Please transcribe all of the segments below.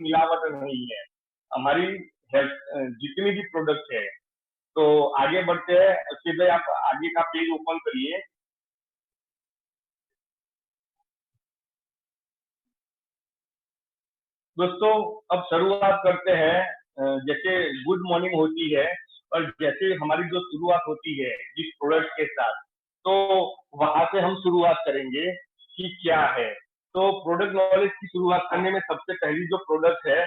मिलावट नहीं है हमारी जितनी भी प्रोडक्ट है। तो आगे बढ़ते हैं, उसके भाई आप आगे का पेज ओपन करिए। दोस्तों अब शुरुआत करते हैं। जैसे गुड मॉर्निंग होती है और जैसे हमारी जो शुरुआत होती है जिस प्रोडक्ट के साथ, तो वहां से हम शुरुआत करेंगे कि क्या है। तो प्रोडक्ट नॉलेज की शुरुआत करने में सबसे पहली जो प्रोडक्ट है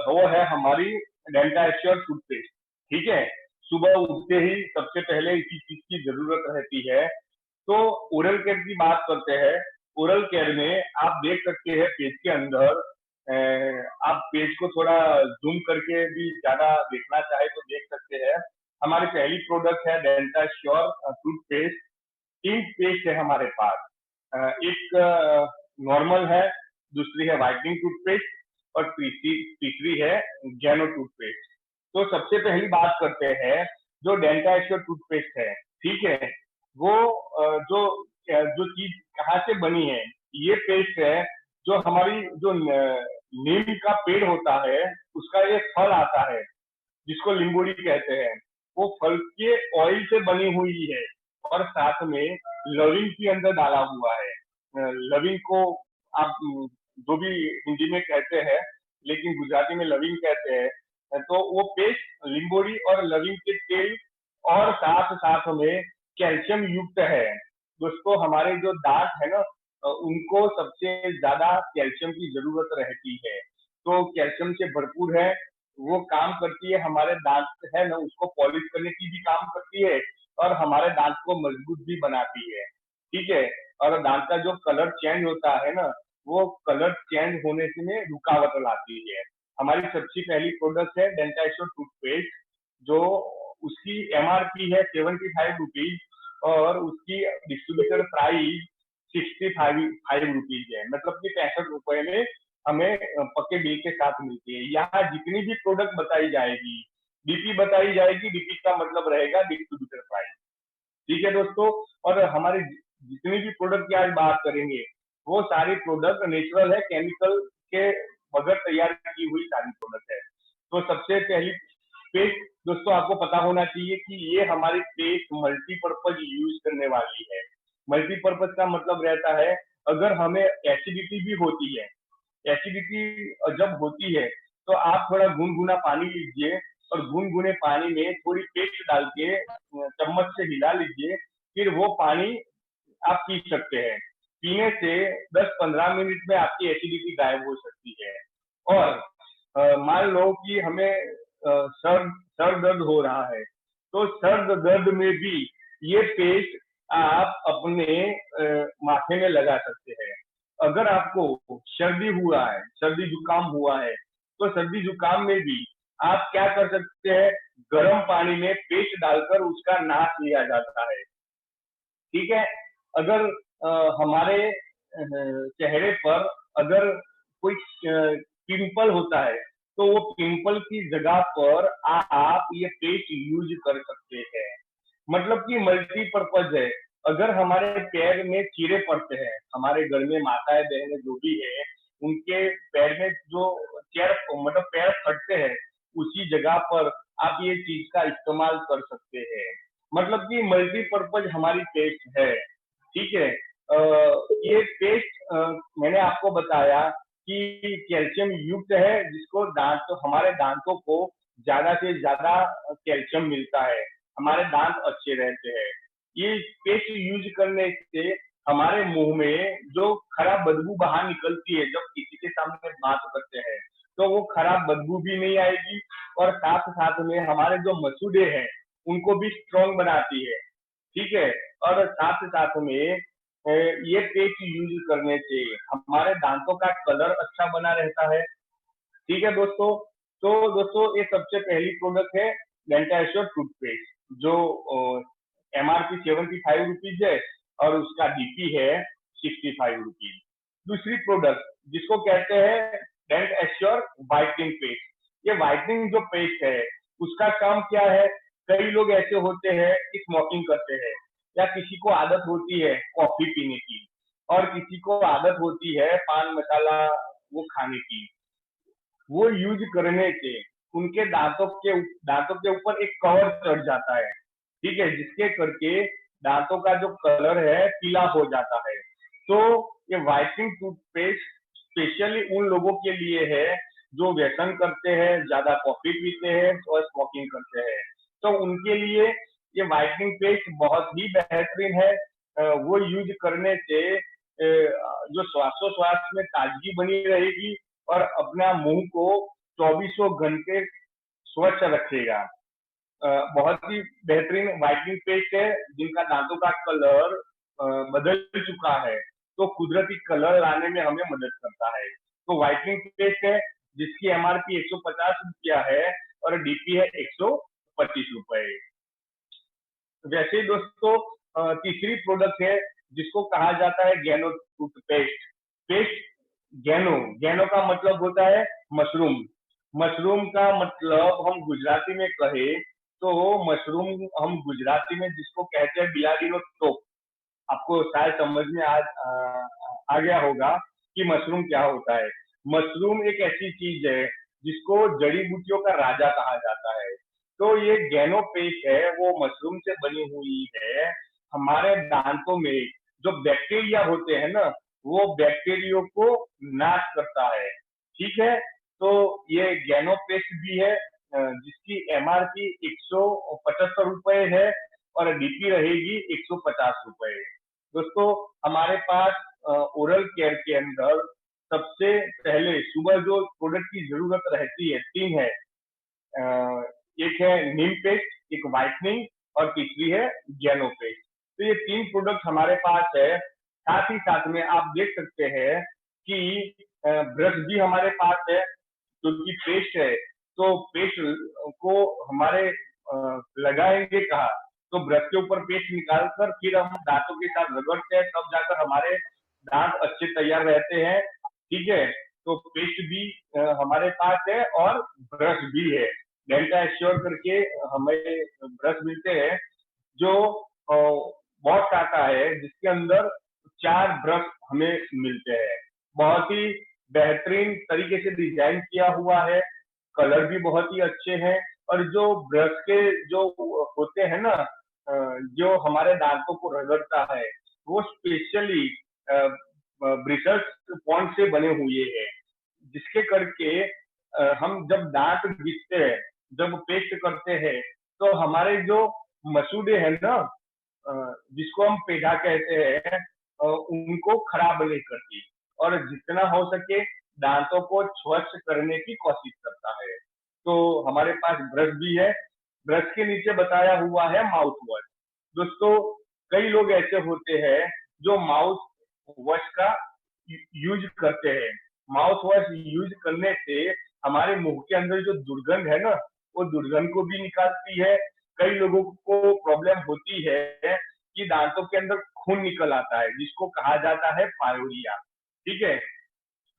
वो है हमारी डेल्टा एश्योर टूथपेस्ट। ठीक है, सुबह उठते ही सबसे पहले इसी चीज की जरूरत रहती है। तो ओरल केयर की बात करते हैं। ओरल केयर में आप देख सकते हैं पेज के अंदर, आप पेज को थोड़ा जूम करके भी ज्यादा देखना चाहे तो देख सकते हैं। हमारी पहली प्रोडक्ट है डेल्टा श्योर टूथपेस्ट। तीन पेस्ट है हमारे पास। एक नॉर्मल है, दूसरी है व्हाइटनिंग टूथपेस्ट और तीसरी तीसरी है गैनो टूथपेस्ट। तो सबसे पहली बात करते हैं जो डेल्टा श्योर टूथपेस्ट है। ठीक है, वो जो जो चीज कहाँ से बनी है, ये पेस्ट है जो हमारी जो नीम का पेड़ होता है उसका एक फल आता है जिसको लिंगोड़ी कहते हैं। वो फल के ऑयल से बनी हुई है और साथ में लविंग के अंदर डाला हुआ है। लविंग को आप जो भी हिंदी में कहते हैं, लेकिन गुजराती में लविंग कहते हैं। तो वो पेस्ट लिंगोड़ी और लविंग के तेल और साथ साथ में कैल्शियम युक्त है। दोस्तों हमारे जो दांत है ना, उनको सबसे ज्यादा कैल्शियम की जरूरत रहती है। तो कैल्शियम से भरपूर है, वो काम करती है हमारे दांत है ना उसको पॉलिश करने की भी काम करती है और हमारे दांत को मजबूत भी बनाती है। ठीक है, और दांत का जो कलर चेंज होता है ना, वो कलर चेंज होने से में रुकावट लाती है। हमारी सबसे पहली प्रोडक्ट है डेंटाइश्योर टूथपेस्ट, जो उसकी एमआरपी है 75 रुपीज और उसकी डिस्ट्रीब्यूटर प्राइस 65 रुपीज है, मतलब कि 65 रुपए में हमें पक्के बिल के साथ मिलती है। यहाँ जितनी भी प्रोडक्ट बताई जाएगी, डीपी बताई जाएगी, डीपी का मतलब रहेगा डिस्ट्रीब्यूटर प्राइस। ठीक है दोस्तों, और हमारी जितनी भी प्रोडक्ट की आज बात करेंगे वो सारी प्रोडक्ट नेचुरल है, केमिकल के बगैर तैयार की हुई सारी प्रोडक्ट है। तो सबसे पहली पेस्ट दोस्तों आपको पता होना चाहिए कि ये हमारी पेस्ट मल्टीपर्पज यूज करने वाली है। मल्टीपर्पज का मतलब रहता है अगर हमें एसिडिटी भी होती है, एसिडिटी जब होती है तो आप थोड़ा गुनगुना पानी लीजिए और गुनगुने पानी में थोड़ी पेस्ट डाल के चम्मच से हिला लीजिए, फिर वो पानी आप पी सकते हैं। पीने से 10-15 मिनट में आपकी एसिडिटी गायब हो सकती है। और मान लो कि हमें सर दर्द हो रहा है, तो सर दर्द में भी ये पेस्ट आप अपने माथे में लगा सकते हैं। अगर आपको सर्दी हुआ है, सर्दी जुकाम हुआ है, तो सर्दी जुकाम में भी आप क्या कर सकते हैं, गर्म पानी में पेस्ट डालकर उसका नाश लिया जाता है। ठीक है, अगर हमारे चेहरे पर अगर कोई पिंपल होता है तो वो पिंपल की जगह पर आप ये पेस्ट यूज कर सकते हैं। मतलब कि मल्टीपर्पज है। अगर हमारे पैर में कीड़े पड़ते हैं, हमारे घर में माताएं बहनें जो भी है उनके पैर में जो चेर मतलब पैर फटते हैं, उसी जगह पर आप ये चीज का इस्तेमाल कर सकते हैं। मतलब कि मल्टीपर्पज हमारी पेस्ट है। ठीक है, ये पेस्ट मैंने आपको बताया कि कैल्शियम युक्त है, जिसको दांत हमारे दांतों को ज्यादा से ज्यादा कैल्शियम मिलता है, हमारे दांत अच्छे रहते हैं। ये पेस्ट यूज करने से हमारे मुंह में जो खराब बदबू बाहर निकलती है जब किसी के सामने बात करते हैं, तो वो खराब बदबू भी नहीं आएगी और साथ साथ में हमारे जो मसूड़े हैं उनको भी स्ट्रॉन्ग बनाती है। ठीक है, और साथ साथ में ये पेस्ट यूज करने से हमारे दांतों का कलर अच्छा बना रहता है। ठीक है दोस्तों, तो दोस्तों ये सबसे पहली प्रोडक्ट है डेंटाश्योर टूथपेस्ट, जो एमआरपी 75 रुपीज है और उसका डीपी है 65 रुपीज। दूसरी प्रोडक्ट जिसको कहते हैं डेंट एश्योर व्हाइटनिंग पेस्ट। ये व्हाइटनिंग जो पेस्ट है उसका काम क्या है, कई लोग ऐसे होते हैं कि स्मोकिंग करते हैं, या किसी को आदत होती है कॉफी पीने की, और किसी को आदत होती है पान मसाला वो खाने की। वो यूज करने से उनके दांतों के ऊपर एक कवर चढ़ जाता है, ठीक है, जिसके करके दांतों का जो कलर है पीला हो जाता है। तो ये व्हाइटनिंग टूथपेस्ट स्पेशली उन लोगों के लिए है जो व्यसन करते हैं, ज्यादा कॉफी पीते हैं और स्मोकिंग करते हैं। तो उनके लिए ये व्हाइटनिंग पेस्ट बहुत ही बेहतरीन है। वो यूज करने से जो श्वासोश्वास में ताजगी बनी रहेगी और अपना मुंह को चौबीसों घंटे स्वच्छ रखेगा। बहुत ही बेहतरीन व्हाइटनिंग पेस्ट है। जिनका दांतों का कलर बदल चुका है तो कुदरती कलर लाने में हमें मदद करता है। तो व्हाइटनिंग पेस्ट है जिसकी एमआरपी 150 रुपया है और डीपी है 125 रुपए। वैसे ही दोस्तों तीसरी प्रोडक्ट है जिसको कहा जाता है गैनो टूथपेस्ट पेस्ट। गैनो गैनो का मतलब होता है मशरूम। मशरूम का मतलब हम गुजराती में कहे तो मशरूम हम गुजराती में जिसको कहते हैं बिलाड़ी नो टोप। आपको शायद समझ में आ गया होगा कि मशरूम क्या होता है। मशरूम एक ऐसी चीज है जिसको जड़ी बूटियों का राजा कहा जाता है। तो ये गैनो पेस्ट है वो मशरूम से बनी हुई है। हमारे दांतों में जो बैक्टीरिया होते हैं ना वो बैक्टीरिया को नाश करता है, ठीक है। तो ये गैनो पेस्ट भी है जिसकी एमआरपी 175 रुपए है और डीपी रहेगी 150 रुपए। दोस्तों हमारे पास ओरल केयर के अंदर सबसे पहले सुबह जो प्रोडक्ट की जरूरत रहती है तीन है। एक है नीम पेस्ट, एक व्हाइटनिंग और तीसरी है गैनो पेस्ट। तो ये तीन प्रोडक्ट हमारे पास है। साथ ही साथ में आप देख सकते हैं कि ब्रश भी हमारे पास है क्योंकि पेस्ट है। तो पेस्ट को हमारे लगाएंगे कहा तो ब्रश के ऊपर पेस्ट निकालकर फिर हम दांतों के साथ रगड़ते हैं तब जाकर हमारे दांत अच्छे तैयार रहते हैं, ठीक है। तो पेस्ट भी हमारे पास है और ब्रश भी है। डेल्टा एश्योर करके हमें ब्रश मिलते हैं जो बॉक्स आता है जिसके अंदर 4 ब्रश हमें मिलते हैं। बहुत ही बेहतरीन तरीके से डिजाइन किया हुआ है, कलर भी बहुत ही अच्छे हैं। और जो ब्रश के जो होते हैं ना जो हमारे दांतों को रगड़ता है वो स्पेशली ब्रिटल्स पॉन्ड से बने हुए हैं जिसके करके हम जब दांत घिसते हैं, जब पेस्ट करते हैं तो हमारे जो मसूड़े हैं ना जिसको हम पेढ़ा कहते हैं उनको खराब नहीं करती और जितना हो सके दांतों को स्वच्छ करने की कोशिश करता है। तो हमारे पास ब्रश भी है। ब्रश के नीचे बताया हुआ है माउथ वॉश। दोस्तों कई लोग ऐसे होते हैं जो माउथ वॉश का यूज करते हैं। माउथ वॉश यूज करने से हमारे मुंह के अंदर जो दुर्गंध है ना वो दुर्गंध को भी निकालती है। कई लोगों को प्रॉब्लम होती है कि दांतों के अंदर खून निकल आता है जिसको कहा जाता है पायोरिया, ठीक है,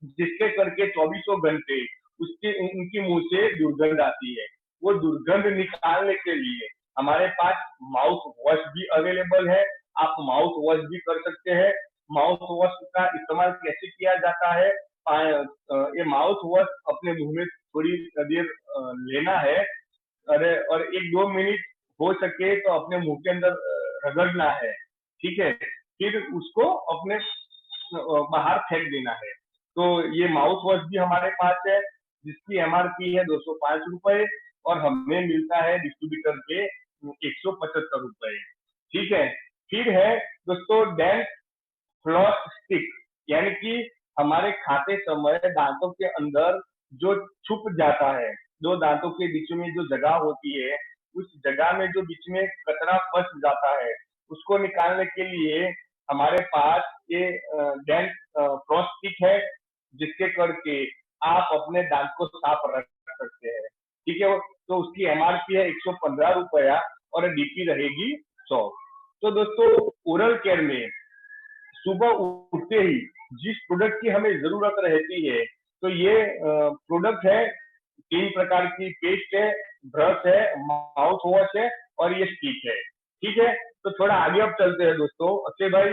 जिसके करके चौबीसों घंटे उसके उनके मुंह से दुर्गंध आती है। वो दुर्गंध निकालने के लिए हमारे पास माउथ वॉश भी अवेलेबल है। आप माउथ वॉश भी कर सकते हैं। माउथ वॉश का इस्तेमाल कैसे किया जाता है? ये माउथ वॉश अपने मुंह में थोड़ी देर लेना है। अरे और 1-2 मिनट हो सके तो अपने मुंह के अंदर रगड़ना है, ठीक है। फिर उसको अपने बाहर फेंक देना है। तो ये माउथ वॉश भी हमारे पास है जिसकी एमआरपी है 205 रुपए और हमें मिलता है डिस्ट्रीब्यूटर पे 175 रुपए, ठीक है। फिर है दोस्तों डेंट फ्लॉस स्टिक, यानी कि हमारे खाते समय दांतों के अंदर जो छुप जाता है, जो दांतों के बीच में जो जगह होती है उस जगह में जो बीच में कचरा फंस जाता है उसको निकालने के लिए हमारे पास ये डेंट फ्लॉस स्टिक है जिसके करके आप अपने दांत को साफ रख सकते हैं, ठीक है। तो उसकी एमआरपी है 115 रुपया और डीपी रहेगी 100। तो दोस्तों ओरल केयर में सुबह उठते ही जिस प्रोडक्ट की हमें जरूरत रहती है तो ये प्रोडक्ट है। 3 प्रकार की पेस्ट है, ब्रश है, माउथ वॉश है और ये स्टिक है, ठीक है। तो थोड़ा आगे अब चलते हैं दोस्तों अक्षय भाई।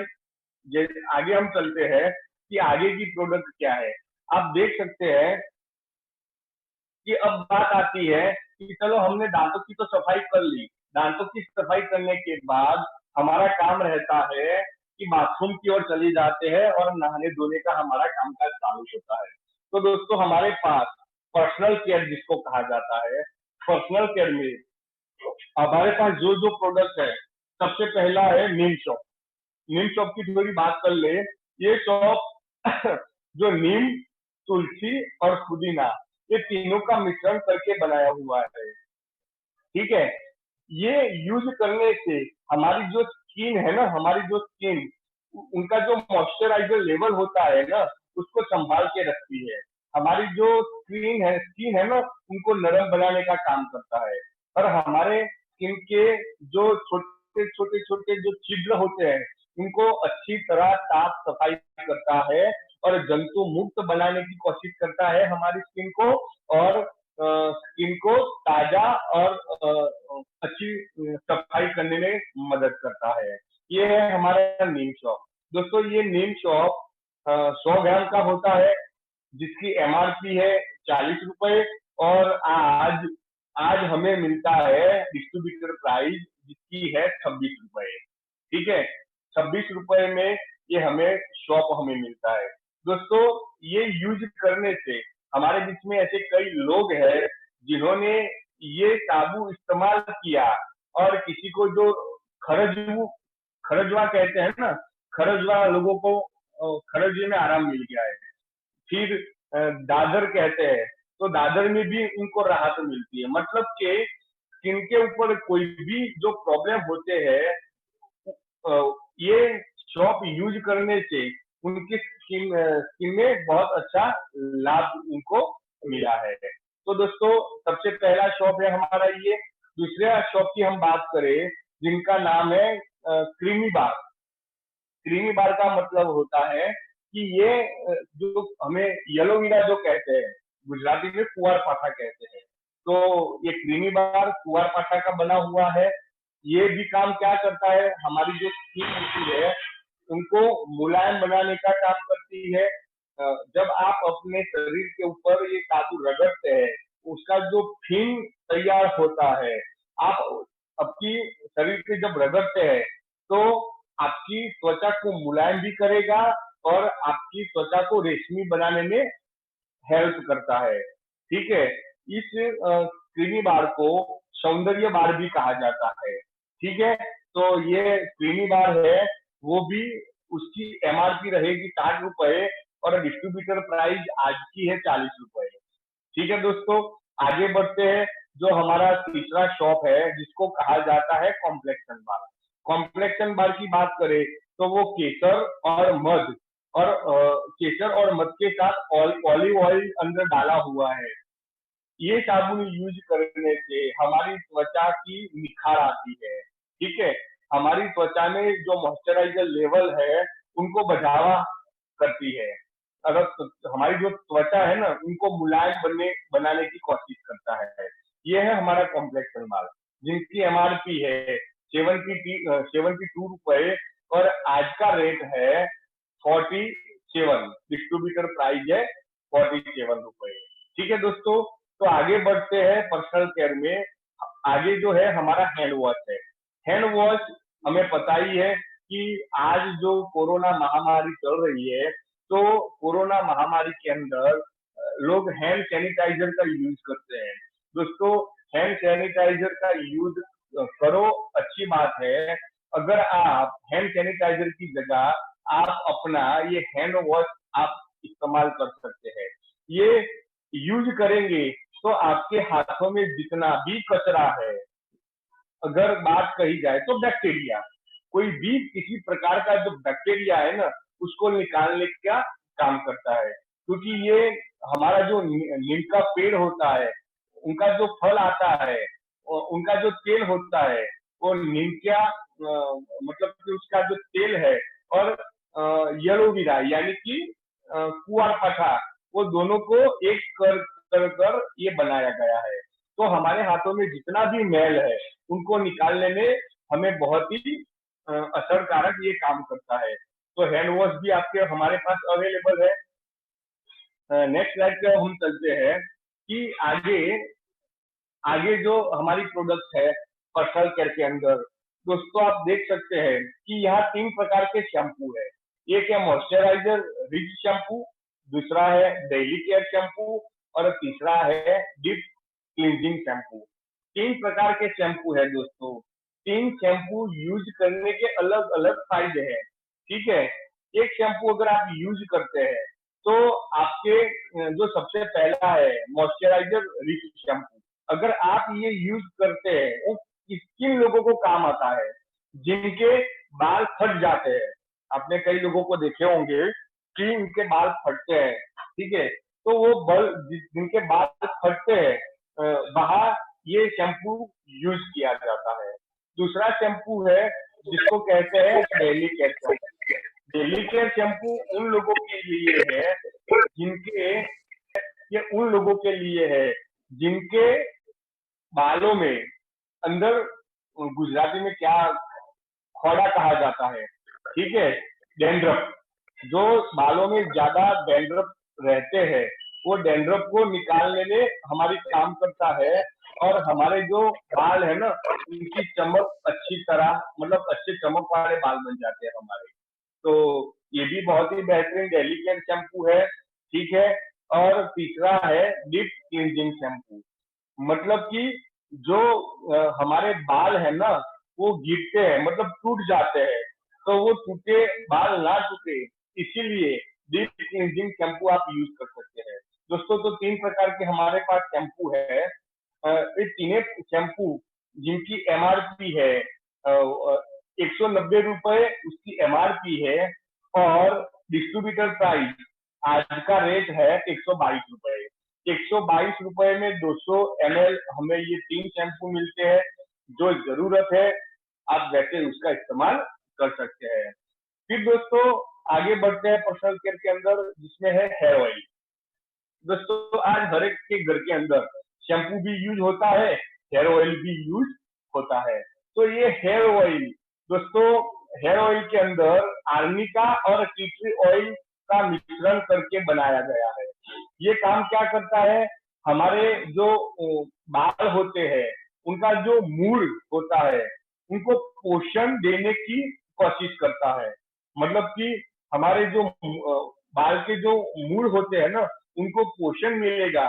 आगे हम चलते हैं कि आगे की प्रोडक्ट क्या है। आप देख सकते हैं कि अब बात आती है कि चलो हमने दांतों की तो सफाई कर ली, दांतों की सफाई करने के बाद हमारा काम रहता है कि बाथरूम की ओर चले जाते हैं और नहाने धोने का हमारा कामकाज चालू होता है। तो दोस्तों हमारे पास पर्सनल केयर जिसको कहा जाता है, पर्सनल केयर में हमारे पास जो जो प्रोडक्ट है, सबसे पहला है नीम शॉप। नीम शॉप की थोड़ी बात कर ले। ये शॉप जो नीम, तुलसी और पुदीना, ये तीनों का मिश्रण करके बनाया हुआ है। ठीक है, ये यूज करने से हमारी जो स्किन है ना, हमारी जो स्किन, उनका जो मॉइस्चराइजर लेवल होता है ना, उसको संभाल के रखती है। हमारी जो स्किन है ना, उनको नरम बनाने का काम करता है। और हमारे स्किन के जो छोटे छोटे छोटे जो छिद्र होते हैं, उनको अच्छी तरह साफ सफाई करता है और जंतु मुक्त बनाने की कोशिश करता है हमारी स्किन को। और स्किन को ताजा और अच्छी सफाई करने में मदद करता है। ये है हमारा नीम शॉप। दोस्तों ये नीम शॉप 100 ग्राम का होता है, जिसकी एमआरपी है 40 रुपए। और आज आज हमें मिलता है डिस्ट्रीब्यूटर प्राइस, जिसकी है 26 रुपए। ठीक है, 26 रुपए में ये हमें शॉप हमें मिलता है। दोस्तों ये यूज करने से हमारे बीच में ऐसे कई लोग हैं जिन्होंने ये साबु इस्तेमाल किया और किसी को जो खरजू खरजवा कहते हैं ना, खरजवा लोगों को खरजवे में आराम मिल गया है। फिर दादर कहते हैं, तो दादर में भी उनको राहत मिलती है। मतलब कि स्किन के ऊपर कोई भी जो प्रॉब्लम होते हैं, ये शॉप यूज करने से उनकी स्किन में बहुत अच्छा लाभ उनको मिला है। तो दोस्तों सबसे पहला शॉप है हमारा ये। दूसरे शॉप की हम बात करें, जिनका नाम है क्रीमी बार। क्रीमी बार का मतलब होता है कि ये जो हमें येलोवीरा जो कहते हैं, गुजराती में कुआर पाठा कहते हैं। तो ये क्रीमी बार कुआर पाठा का बना हुआ है। ये भी काम क्या करता है, हमारी जो स्किन होती है उनको मुलायम बनाने का काम करती है। जब आप अपने शरीर के ऊपर ये साबुन रगड़ते हैं, उसका जो फिन तैयार होता है, आप आपकी शरीर पे जब रगड़ते हैं, तो आपकी त्वचा को मुलायम भी करेगा और आपकी त्वचा को रेशमी बनाने में हेल्प करता है। ठीक है, इस क्रीमी बार को सौंदर्य बार भी कहा जाता है। ठीक है, तो ये क्रीमी बार है, वो भी उसकी एमआरपी रहेगी 60 रुपए और डिस्ट्रीब्यूटर प्राइस आज की है 40 रुपए। ठीक है दोस्तों, आगे बढ़ते हैं। जो हमारा तीसरा शॉप है, जिसको कहा जाता है कॉम्प्लेक्शन बार। कॉम्प्लेक्शन बार की बात करें तो वो केसर और मध और केसर और मध के साथ ऑलिव ऑयल अंदर डाला हुआ है। ये साबुन यूज करने से हमारी त्वचा की निखार आती है। ठीक है, हमारी त्वचा में जो मॉइस्चराइजर लेवल है उनको बढ़ावा करती है। अगर हमारी जो त्वचा है ना, उनको मुलायम बनाने की कोशिश करता है। ये है हमारा कॉम्प्लेक्शन बार, जिनकी एमआरपी है 72 रुपए और आज का रेट है 47। डिस्ट्रीब्यूटर प्राइस है 47 रुपए। ठीक है दोस्तों, तो आगे बढ़ते हैं पर्सनल केयर में। आगे जो है हमारा हैंड वॉश है। हैंड वॉश हमें पता ही है कि आज जो कोरोना महामारी चल रही है, तो कोरोना महामारी के अंदर लोग हैंड सैनिटाइजर का यूज करते हैं। दोस्तों हैंड सैनिटाइजर का यूज करो, अच्छी बात है। अगर आप हैंड सैनिटाइजर की जगह आप अपना ये हैंड वॉश आप इस्तेमाल कर सकते हैं। ये यूज करेंगे तो आपके हाथों में जितना भी कचरा है, अगर बात कही जाए तो बैक्टीरिया, कोई भी किसी प्रकार का जो बैक्टीरिया है ना, उसको निकालने का काम करता है। क्योंकि ये हमारा जो नीम का पेड़ होता है, उनका जो फल आता है, उनका जो तेल होता है, वो नीम का मतलब कि उसका जो तेल है, और येलोवीरा यानी कि कुआर पाठा, वो दोनों को एक कर ये बनाया गया है। तो हमारे हाथों में जितना भी मैल है, उनको निकालने में हमें बहुत ही असरकारक ये काम करता है। तो हैंड वॉश भी आपके हमारे पास अवेलेबल है। नेक्स्ट स्लाइड पे हम चलते हैं कि आगे आगे जो हमारी प्रोडक्ट है पर्सनल केयर के अंदर, दोस्तों आप देख सकते हैं कि यहाँ 3 प्रकार के शैम्पू है। एक है मॉइस्चराइजर रिच शैम्पू, दूसरा है डेली केयर शैम्पू और तीसरा है डीप क्लींजिंग शैम्पू। 3 प्रकार के शैम्पू है दोस्तों। 3 शैम्पू यूज करने के अलग अलग फायदे हैं। ठीक है, एक शैम्पू अगर आप यूज करते हैं तो आपके जो सबसे पहला है मॉइस्चराइजर रिच शैम्पू, अगर आप ये यूज करते हैं वो किन लोगों को काम आता है, जिनके बाल फट जाते हैं। आपने कई लोगों को देखे होंगे कि इनके बाल फटते हैं। ठीक है, तो वो बल जिनके बाल फटते हैं वहां ये शैम्पू यूज किया जाता है। दूसरा शैम्पू है जिसको कहते हैं daily care shampoo. Daily care shampoo उन लोगों के लिए है जिनके ये उन लोगों के लिए है जिनके बालों में अंदर, गुजराती में क्या खोड़ा कहा जाता है, ठीक है, डैंड्रफ। जो बालों में ज्यादा डैंड्रफ रहते हैं वो डैंड्रफ को निकालने में हमारी काम करता है और हमारे जो बाल है ना उनकी चमक अच्छी तरह, मतलब अच्छे चमक वाले बाल बन जाते हैं हमारे। तो ये भी बहुत ही बेहतरीन डेली केयर शैम्पू है। ठीक है, और तीसरा है डीप क्लींजिंग शैम्पू। मतलब कि जो हमारे बाल है ना वो गिरते हैं, मतलब टूट जाते हैं, तो वो टूटे बाल ना टूटे इसीलिए डीप क्लींजिंग शैम्पू आप यूज कर सकते हैं। दोस्तों तो 3 प्रकार के हमारे पास शैम्पू है। ये तीनों शैम्पू जिनकी एमआरपी है 190 रुपए उसकी एमआरपी है और डिस्ट्रीब्यूटर प्राइस आज का रेट है 122 रुपए। 122 रुपए में 200 ml हमें ये 3 शैम्पू मिलते हैं। जो जरूरत है आप वैसे उसका इस्तेमाल कर सकते हैं। फिर दोस्तों आगे बढ़ते हैं पर्सनल केयर के अंदर जिसमें है हेयर ऑयल। दोस्तों आज हर एक के घर के अंदर शैम्पू भी यूज होता है, हेयर ऑयल भी यूज होता है। तो ये हेयर ऑयल दोस्तों, हेयर ऑयल के अंदर आर्निका और टी ट्री ऑयल का मिश्रण करके बनाया गया है। ये काम क्या करता है, हमारे जो बाल होते हैं उनका जो मूड होता है उनको पोषण देने की कोशिश करता है। मतलब कि हमारे जो बाल के जो मूड होते हैं ना उनको पोषण मिलेगा,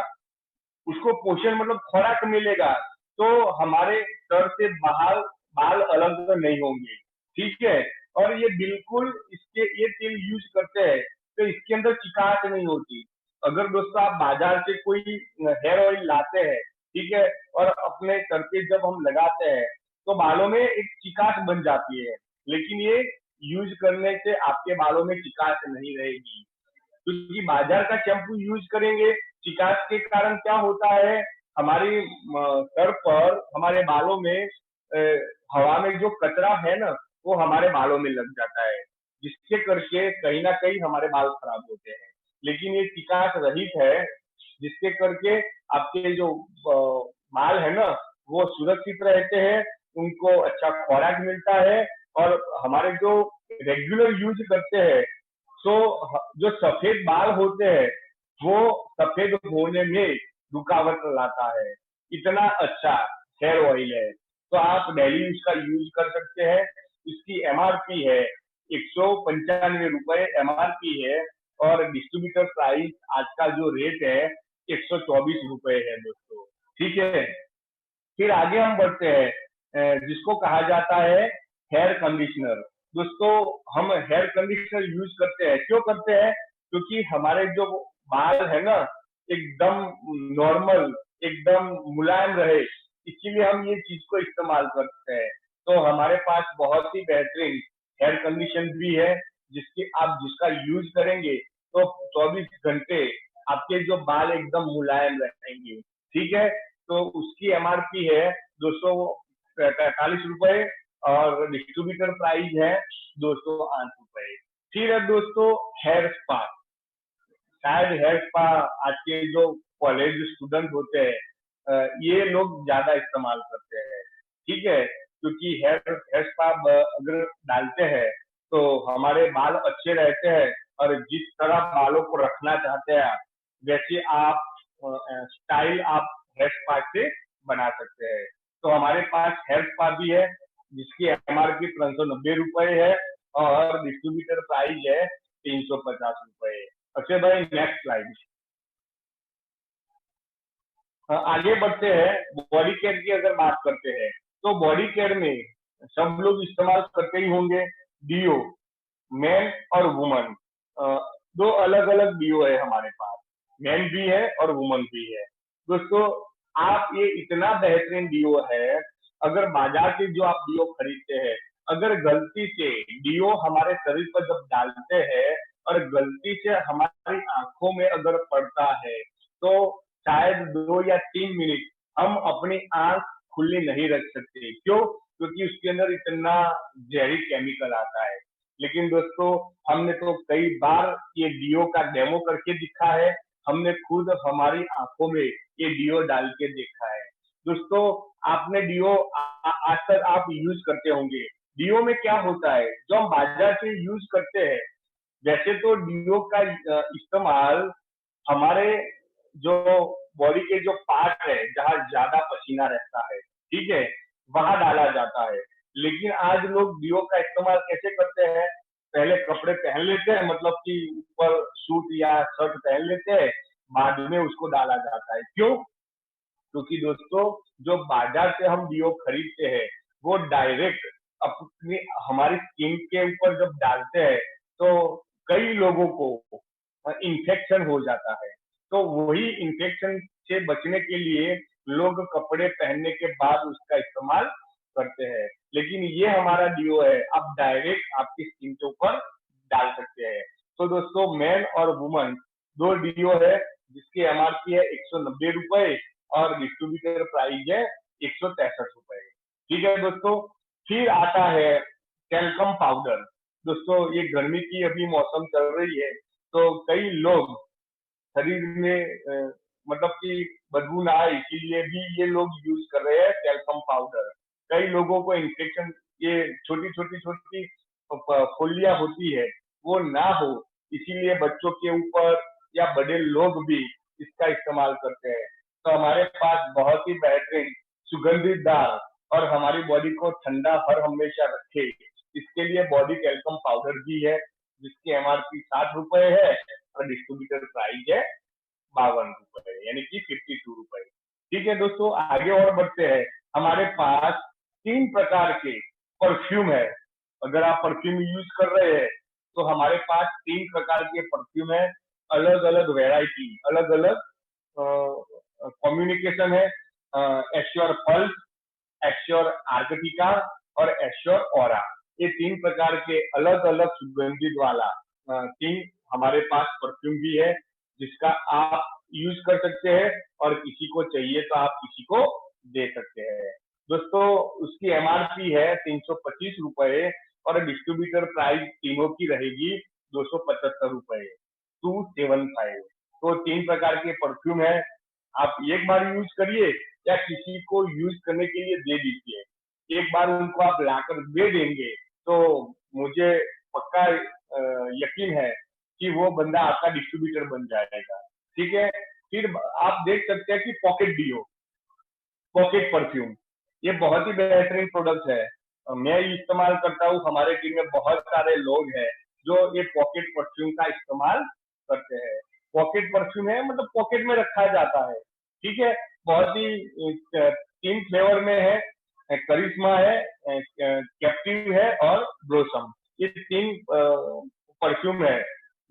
उसको पोषण मतलब खुराक मिलेगा, तो हमारे सर से बाल बाल अलग नहीं होंगे। ठीक है, और ये बिल्कुल इसके ये तेल यूज करते हैं तो इसके अंदर चिकास नहीं होती। अगर दोस्तों आप बाजार से कोई हेयर ऑयल लाते हैं, ठीक है, और अपने सर पे जब हम लगाते हैं तो बालों में एक चिकास बन जाती है, लेकिन ये यूज करने से आपके बालों में चिकास नहीं रहेगी। क्योंकि बाजार का शैम्पू यूज करेंगे, चिकास के कारण क्या होता है, हमारी सर पर हमारे बालों में हवा में जो कचरा है ना वो हमारे बालों में लग जाता है, जिसके करके कहीं ना कहीं हमारे बाल खराब होते हैं। लेकिन ये चिकास रहित है जिसके करके आपके जो बाल है ना वो सुरक्षित रहते हैं, उनको अच्छा खुराक मिलता है और हमारे जो रेगुलर यूज करते हैं तो जो सफेद बाल होते हैं वो सफेद होने में रुकावट लाता है। इतना अच्छा हेयर ऑयल है, तो आप डेली उसका यूज कर सकते हैं। इसकी एमआरपी है 195 रुपए एमआरपी है और डिस्ट्रीब्यूटर प्राइस आज का जो रेट है 124 रुपए है दोस्तों। ठीक है, फिर आगे हम बढ़ते हैं जिसको कहा जाता है हेयर कंडीशनर। दोस्तों हम हेयर कंडीशनर यूज करते हैं, क्यों करते हैं, क्योंकि हमारे जो बाल है ना एकदम नॉर्मल, एकदम मुलायम रहे, इसीलिए हम ये चीज को इस्तेमाल करते हैं। तो हमारे पास बहुत ही बेहतरीन हेयर कंडीशन भी है जिसकी आप जिसका यूज करेंगे तो 24 घंटे आपके जो बाल एकदम मुलायम रहेंगे। ठीक है, तो उसकी एमआरपी है 245 रुपए और डिस्ट्रीब्यूटर प्राइस है 208 रुपए। फिर है दोस्तों हेयर स्पा। शायद हेयर स्पा आज के जो कॉलेज स्टूडेंट होते हैं ये लोग ज्यादा इस्तेमाल करते हैं। ठीक है, क्योंकि हेयर हेयर स्पा अगर डालते हैं तो हमारे बाल अच्छे रहते हैं और जिस तरह बालों को रखना चाहते हैं वैसे आप स्टाइल आप हेयर स्पा से बना सकते हैं। तो हमारे पास हेयर स्पा भी है जिसकी एमआरपी 590 रुपए है और डिस्ट्रीब्यूटर प्राइस है 350 रुपए। अक्षय भाई नेक्स्ट स्लाइड। आगे बढ़ते हैं, बॉडी केयर की अगर बात करते हैं तो बॉडी केयर में सब लोग इस्तेमाल करते ही होंगे डीओ, मैन और वुमन। दो अलग अलग डीओ है हमारे पास, मैन भी है और वुमन भी है। दोस्तों आप ये इतना बेहतरीन डीओ है, अगर बाजार से जो आप डीओ खरीदते हैं, अगर गलती से डीओ हमारे शरीर पर जब डालते हैं और गलती से हमारी आंखों में अगर पड़ता है तो शायद 2 या 3 मिनट हम अपनी आंख खुली नहीं रख सकते। क्यों? क्योंकि उसके अंदर इतना जहरी केमिकल आता है। लेकिन दोस्तों हमने तो कई बार ये डीओ का डेमो करके दिखा है, हमने खुद हमारी आंखों में ये डीओ डाल के देखा है। दोस्तों आपने डीओ आज तक आप यूज करते होंगे। डीओ में क्या होता है, जो हम बाजार से यूज करते हैं, वैसे तो डीओ का इस्तेमाल हमारे जो बॉडी के जो पार्ट है जहाँ ज्यादा पसीना रहता है, ठीक है, वहां डाला जाता है। लेकिन आज लोग डीओ का इस्तेमाल कैसे करते हैं, पहले कपड़े पहन लेते हैं, मतलब कि ऊपर सूट या शर्ट पहन लेते हैं, बाद में उसको डाला जाता है। क्यों? क्योंकि दोस्तों जो बाजार से हम डीओ खरीदते हैं वो डायरेक्ट अपनी हमारी स्किन के ऊपर जब डालते हैं तो कई लोगों को इन्फेक्शन हो जाता है। तो वही इन्फेक्शन से बचने के लिए लोग कपड़े पहनने के बाद उसका इस्तेमाल करते हैं। लेकिन ये हमारा डीओ है, आप डायरेक्ट आपकी स्किन के ऊपर डाल सकते हैं। तो दोस्तों मैन और वुमन दो डीओ है जिसकी एमआरपी है 190 रुपए और डिस्ट्रीब्यूटर प्राइस है 163 रुपए। ठीक है दोस्तों, फिर आता है टेल्कम पाउडर। दोस्तों ये गर्मी की अभी मौसम चल रही है तो कई लोग शरीर में मतलब कि बदबू ना आए इसीलिए भी ये लोग यूज कर रहे हैं टेल्कम पाउडर। कई लोगों को इन्फेक्शन, ये छोटी छोटी छोटी फुल्लियां होती है वो ना हो, इसीलिए बच्चों के ऊपर या बड़े लोग भी इसका इस्तेमाल करते हैं। तो हमारे पास बहुत ही बेहतरीन सुगंधितदार और हमारी बॉडी को ठंडा हर हमेशा रखे इसके लिए बॉडी टेल्कम पाउडर भी है जिसकी एमआरपी 60 रुपए है और डिस्ट्रीब्यूटर प्राइस है 52 रुपए, यानी कि 52 रुपए। ठीक है दोस्तों, आगे और बढ़ते हैं। हमारे पास 3 प्रकार के परफ्यूम है। अगर आप परफ्यूम यूज कर रहे हैं तो हमारे पास 3 प्रकार के परफ्यूम है, अलग अलग वेराइटी, अलग अलग कम्युनिकेशन है। एश्योर पल्स, एश्योर आर्कटिका और एश्योर ओरा, ये 3 प्रकार के अलग अलग सुगंधित वाला 3 हमारे पास परफ्यूम भी है जिसका आप यूज कर सकते हैं और किसी को चाहिए तो आप किसी को दे सकते हैं। दोस्तों उसकी एमआरपी है 325 रुपए और डिस्ट्रीब्यूटर प्राइस तीनों की रहेगी 275 रुपए, 275। तो 3 प्रकार के परफ्यूम है, आप एक बार यूज करिए या किसी को यूज करने के लिए दे दीजिए। एक बार उनको आप लाकर दे देंगे तो मुझे पक्का यकीन है कि वो बंदा आपका डिस्ट्रीब्यूटर बन जाएगा। ठीक है, फिर आप देख सकते हैं कि पॉकेट डीओ, पॉकेट परफ्यूम, ये बहुत ही बेहतरीन प्रोडक्ट है। मैं इस्तेमाल करता हूँ, हमारे टीम में बहुत सारे लोग हैं जो ये पॉकेट परफ्यूम का इस्तेमाल करते हैं। पॉकेट परफ्यूम है मतलब पॉकेट में रखा जाता है। ठीक है, बहुत ही 3 फ्लेवर में है, करिश्मा है, कैप्टिव है और ब्लोसम। ये 3 परफ्यूम है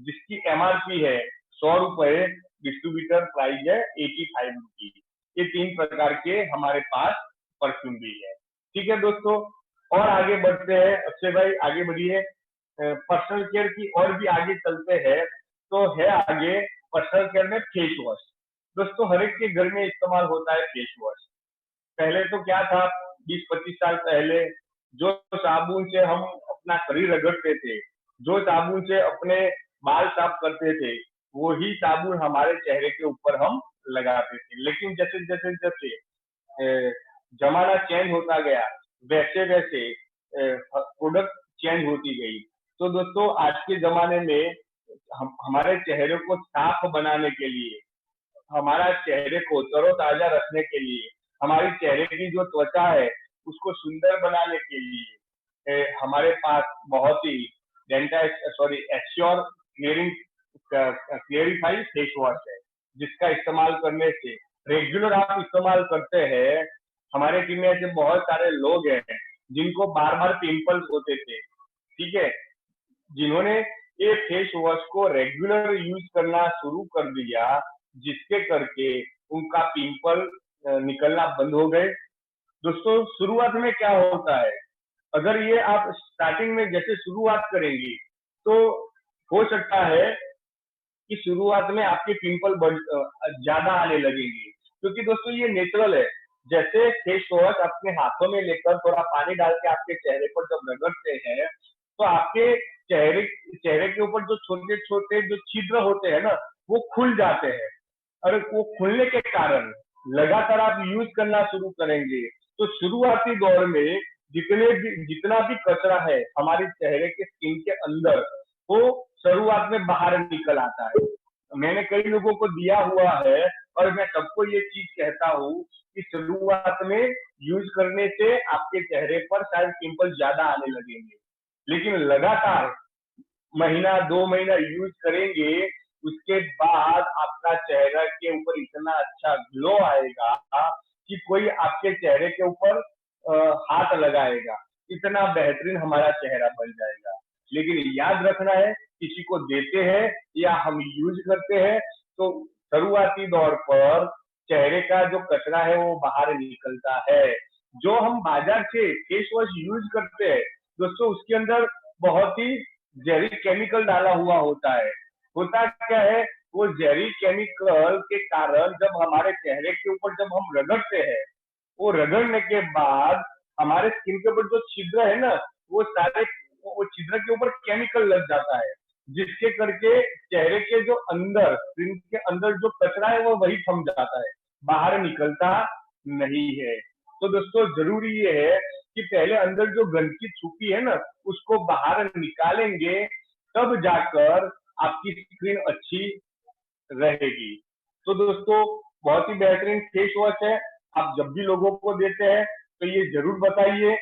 जिसकी एमआरपी है 100 रुपए, डिस्ट्रीब्यूटर प्राइस है 85 रुपीज। ये 3 प्रकार के हमारे पास परफ्यूम भी है। ठीक है दोस्तों, और आगे बढ़ते हैं। अक्षय भाई आगे बढ़िए, पर्सनल केयर की और भी आगे चलते हैं। तो है आगे पर्सनल केयर में फेस वॉश। दोस्तों हर एक के घर में इस्तेमाल होता है फेस वॉश। पहले तो क्या था, 20-25 साल पहले जो साबुन से हम अपना शरीर रगड़ते थे, जो साबुन से अपने बाल साफ करते थे, वही साबुन हमारे चेहरे के ऊपर हम लगाते थे। लेकिन जैसे जैसे जैसे जमाना चेंज होता गया वैसे वैसे प्रोडक्ट चेंज होती गई। तो दोस्तों आज के जमाने में हमारे चेहरे को साफ बनाने के लिए हमारा चेहरे को तरोताजा रखने के लिए, हमारी चेहरे की जो त्वचा है उसको सुंदर बनाने के लिए हमारे पास बहुत ही डेंटा sorry assure clearing clarify face wash है, जिसका इस्तेमाल करने से रेगुलर आप इस्तेमाल करते हैं। हमारे टीम में ऐसे बहुत सारे लोग हैं जिनको बार बार पिंपल्स होते थे, ठीक है, जिन्होंने ये फेस वॉश को रेगुलर यूज करना शुरू कर दिया, जिसके करके उनका पिंपल निकलना बंद हो गए। दोस्तों शुरुआत में क्या होता है, अगर ये आप स्टार्टिंग में जैसे शुरुआत करेंगे तो हो सकता है कि शुरुआत में आपके पिंपल ज्यादा आने लगेंगे, क्योंकि दोस्तों ये नेचुरल है। जैसे फेस वॉश अपने हाथों में लेकर थोड़ा पानी डाल के आपके चेहरे पर जब रगड़ते हैं तो आपके चेहरे चेहरे के ऊपर जो छोटे छोटे जो छिद्र होते हैं ना, वो खुल जाते हैं। और वो खुलने के कारण लगातार आप यूज करना शुरू करेंगे तो शुरुआती दौर में जितना भी कचरा है हमारे चेहरे के स्किन के अंदर, वो शुरुआत में बाहर निकल आता है। मैंने कई लोगों को दिया हुआ है और मैं सबको ये चीज कहता हूँ कि शुरुआत में यूज करने से आपके चेहरे पर शायद पिंपल ज्यादा आने लगेंगे, लेकिन लगातार महीना 2 महीना यूज करेंगे, उसके बाद आपका चेहरा के ऊपर इतना अच्छा ग्लो आएगा कि कोई आपके चेहरे के ऊपर हाथ लगाएगा, इतना बेहतरीन हमारा चेहरा बन जाएगा। लेकिन याद रखना है, किसी को देते हैं या हम यूज करते हैं तो शुरुआती दौर पर चेहरे का जो कचरा है वो बाहर निकलता है। जो हम बाजार से फेस वॉश यूज करते हैं दोस्तों, उसके अंदर बहुत ही जैविक केमिकल डाला हुआ होता है। होता क्या है, वो जैविक केमिकल के कारण जब हमारे चेहरे के ऊपर जब हम रगड़ते हैं, वो रगड़ने के बाद हमारे स्किन के ऊपर जो छिद्र है ना, वो सारे वो छिद्र के ऊपर केमिकल लग जाता है, जिसके करके चेहरे के जो अंदर स्किन के अंदर जो कचरा है वो वही थम जाता है, बाहर निकलता नहीं है। तो दोस्तों जरूरी ये है कि पहले अंदर जो गंदगी छुपी है ना, उसको बाहर निकालेंगे, तब जाकर आपकी स्किन अच्छी रहेगी। तो दोस्तों बहुत ही बेहतरीन फेस वॉश है। आप जब भी लोगों को देते हैं तो ये जरूर बताइए,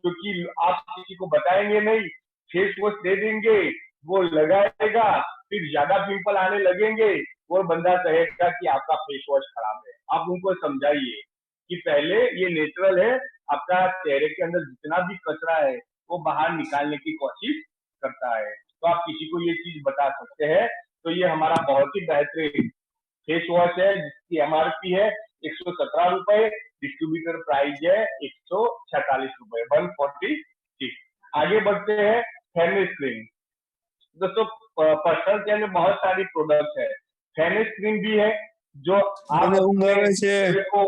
क्योंकि आप किसी को बताएंगे नहीं, फेस वॉश दे देंगे, वो लगाएगा, फिर ज्यादा पिंपल आने लगेंगे, वो बंदा कहेगा कि आपका फेस वॉश खराब है। आप उनको समझाइए कि पहले ये नेचुरल है, आपका चेहरे के अंदर जितना भी कचरा है वो बाहर निकालने की कोशिश करता है। तो आप किसी को ये चीज बता सकते हैं। तो ये हमारा बहुत ही बेहतरीन फेस वॉश है, जिसकी एमआरपी है 117 रुपए, डिस्ट्रीब्यूटर प्राइस है 146 रुपए, 146। आगे बढ़ते हैं फेयरनेस क्रीम। दोस्तों पर्सनल केयर में बहुत सारी प्रोडक्ट है, फेयरनेस क्रीम भी है जो आप अपने चेहरे को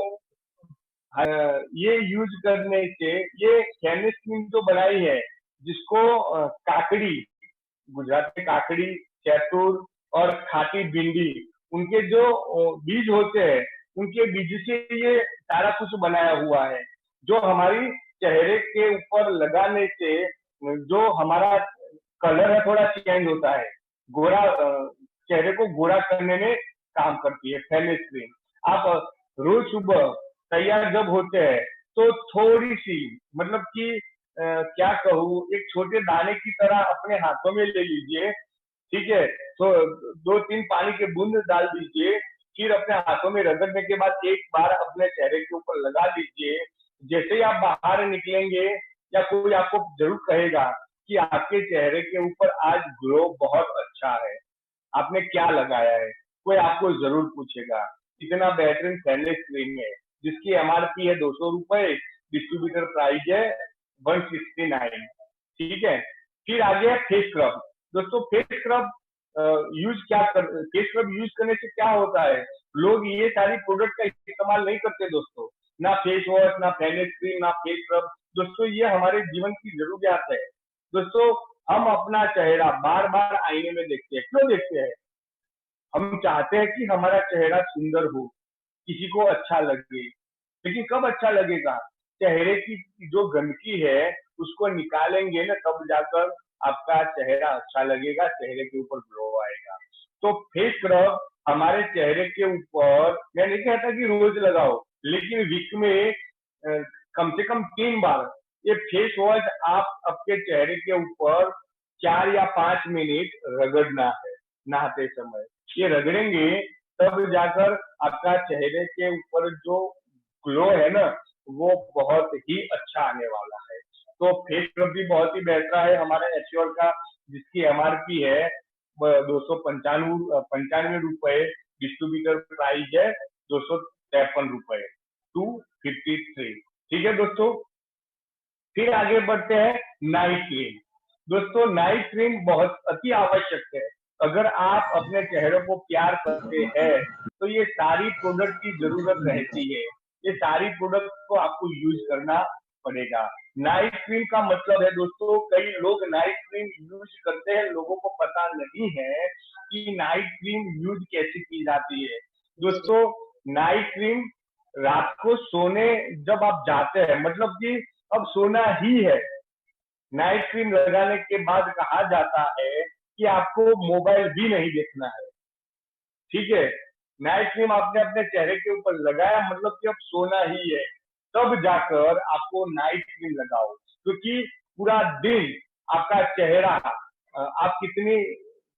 ये यूज करने से, ये फेयरनेस क्रीम जो बनाई है जिसको काकड़ी, गुजरात में काकड़ी, चैतुर और खाटी भिंडी, उनके जो बीज होते हैं, उनके बीज से ये सारा कुछ बनाया हुआ है, जो हमारी चेहरे के ऊपर लगाने से जो हमारा कलर है थोड़ा चेंज होता है, गोरा चेहरे को गोरा करने में काम करती है फेयरनेस क्रीम। आप रोज सुबह तैयार जब होते हैं तो थोड़ी सी, मतलब कि क्या कहूँ, एक छोटे दाने की तरह अपने हाथों में ले लीजिए, ठीक है, तो 2-3 पानी के बूंद डाल दीजिए, फिर अपने हाथों में रगड़ने के बाद एक बार अपने चेहरे के ऊपर लगा लीजिए। जैसे ही आप बाहर निकलेंगे या कोई आपको जरूर कहेगा कि आपके चेहरे के ऊपर आज ग्लो बहुत अच्छा है, आपने क्या लगाया है, कोई आपको जरूर पूछेगा। इतना बेहतरीन फेयरनेस क्रीम है, जिसकी एमआरपी है 200 रुपए, डिस्ट्रीब्यूटर प्राइस है 169। ठीक है, फिर आ गया फेस स्क्रब। दोस्तों face scrub face scrub use करने से क्या होता है, लोग ये सारी प्रोडक्ट का इस्तेमाल नहीं करते दोस्तों, ना फेस वॉश, ना फेयरनेस क्रीम, ना फेस स्क्रब। दोस्तों ये हमारे जीवन की जरूरियात है। दोस्तों हम अपना चेहरा बार बार आईने में देखते हैं, क्यों देखते हैं, हम चाहते हैं कि हमारा चेहरा सुंदर हो, किसी को अच्छा लगे। लेकिन कब अच्छा लगेगा, चेहरे की जो गंदगी है उसको निकालेंगे ना, तब जाकर आपका चेहरा अच्छा लगेगा, चेहरे के ऊपर ग्लो आएगा। तो फेस स्क्रब हमारे चेहरे के ऊपर, मैं नहीं कहता कि रोज लगाओ, लेकिन वीक में कम से कम 3 बार ये फेस वॉश आप आपके चेहरे के ऊपर 4 या 5 मिनट रगड़ना है नहाते समय। ये रगड़ेंगे तब जाकर आपका चेहरे के ऊपर जो ग्लो है ना, वो बहुत ही अच्छा आने वाला है। तो फेस स्क्रब भी बहुत ही बेहतर है हमारे एश्योर का, जिसकी एमआरपी है 295 रुपए, डिस्ट्रीब्यूटर प्राइस है 253 रुपए, 253। ठीक है दोस्तों, फिर आगे बढ़ते हैं नाइट क्रीम। दोस्तों नाइट क्रीम बहुत अति आवश्यक है। अगर आप अपने चेहरे को प्यार करते हैं तो ये सारी प्रोडक्ट की जरूरत रहती है, ये सारी प्रोडक्ट को आपको यूज करना पड़ेगा। नाइट क्रीम का मतलब है दोस्तों, कई लोग नाइट क्रीम यूज करते हैं, लोगों को पता नहीं है कि नाइट क्रीम यूज कैसे की जाती है। दोस्तों नाइट क्रीम रात को सोने जब आप जाते हैं, मतलब कि अब सोना ही है, नाइट क्रीम लगाने के बाद कहा जाता है कि आपको मोबाइल भी नहीं देखना है। ठीक है, नाइट क्रीम आपने अपने चेहरे के ऊपर लगाया, मतलब कि अब सोना ही है, तब जाकर आपको नाइट क्रीम लगाओ। क्योंकि पूरा दिन आपका चेहरा, आप कितनी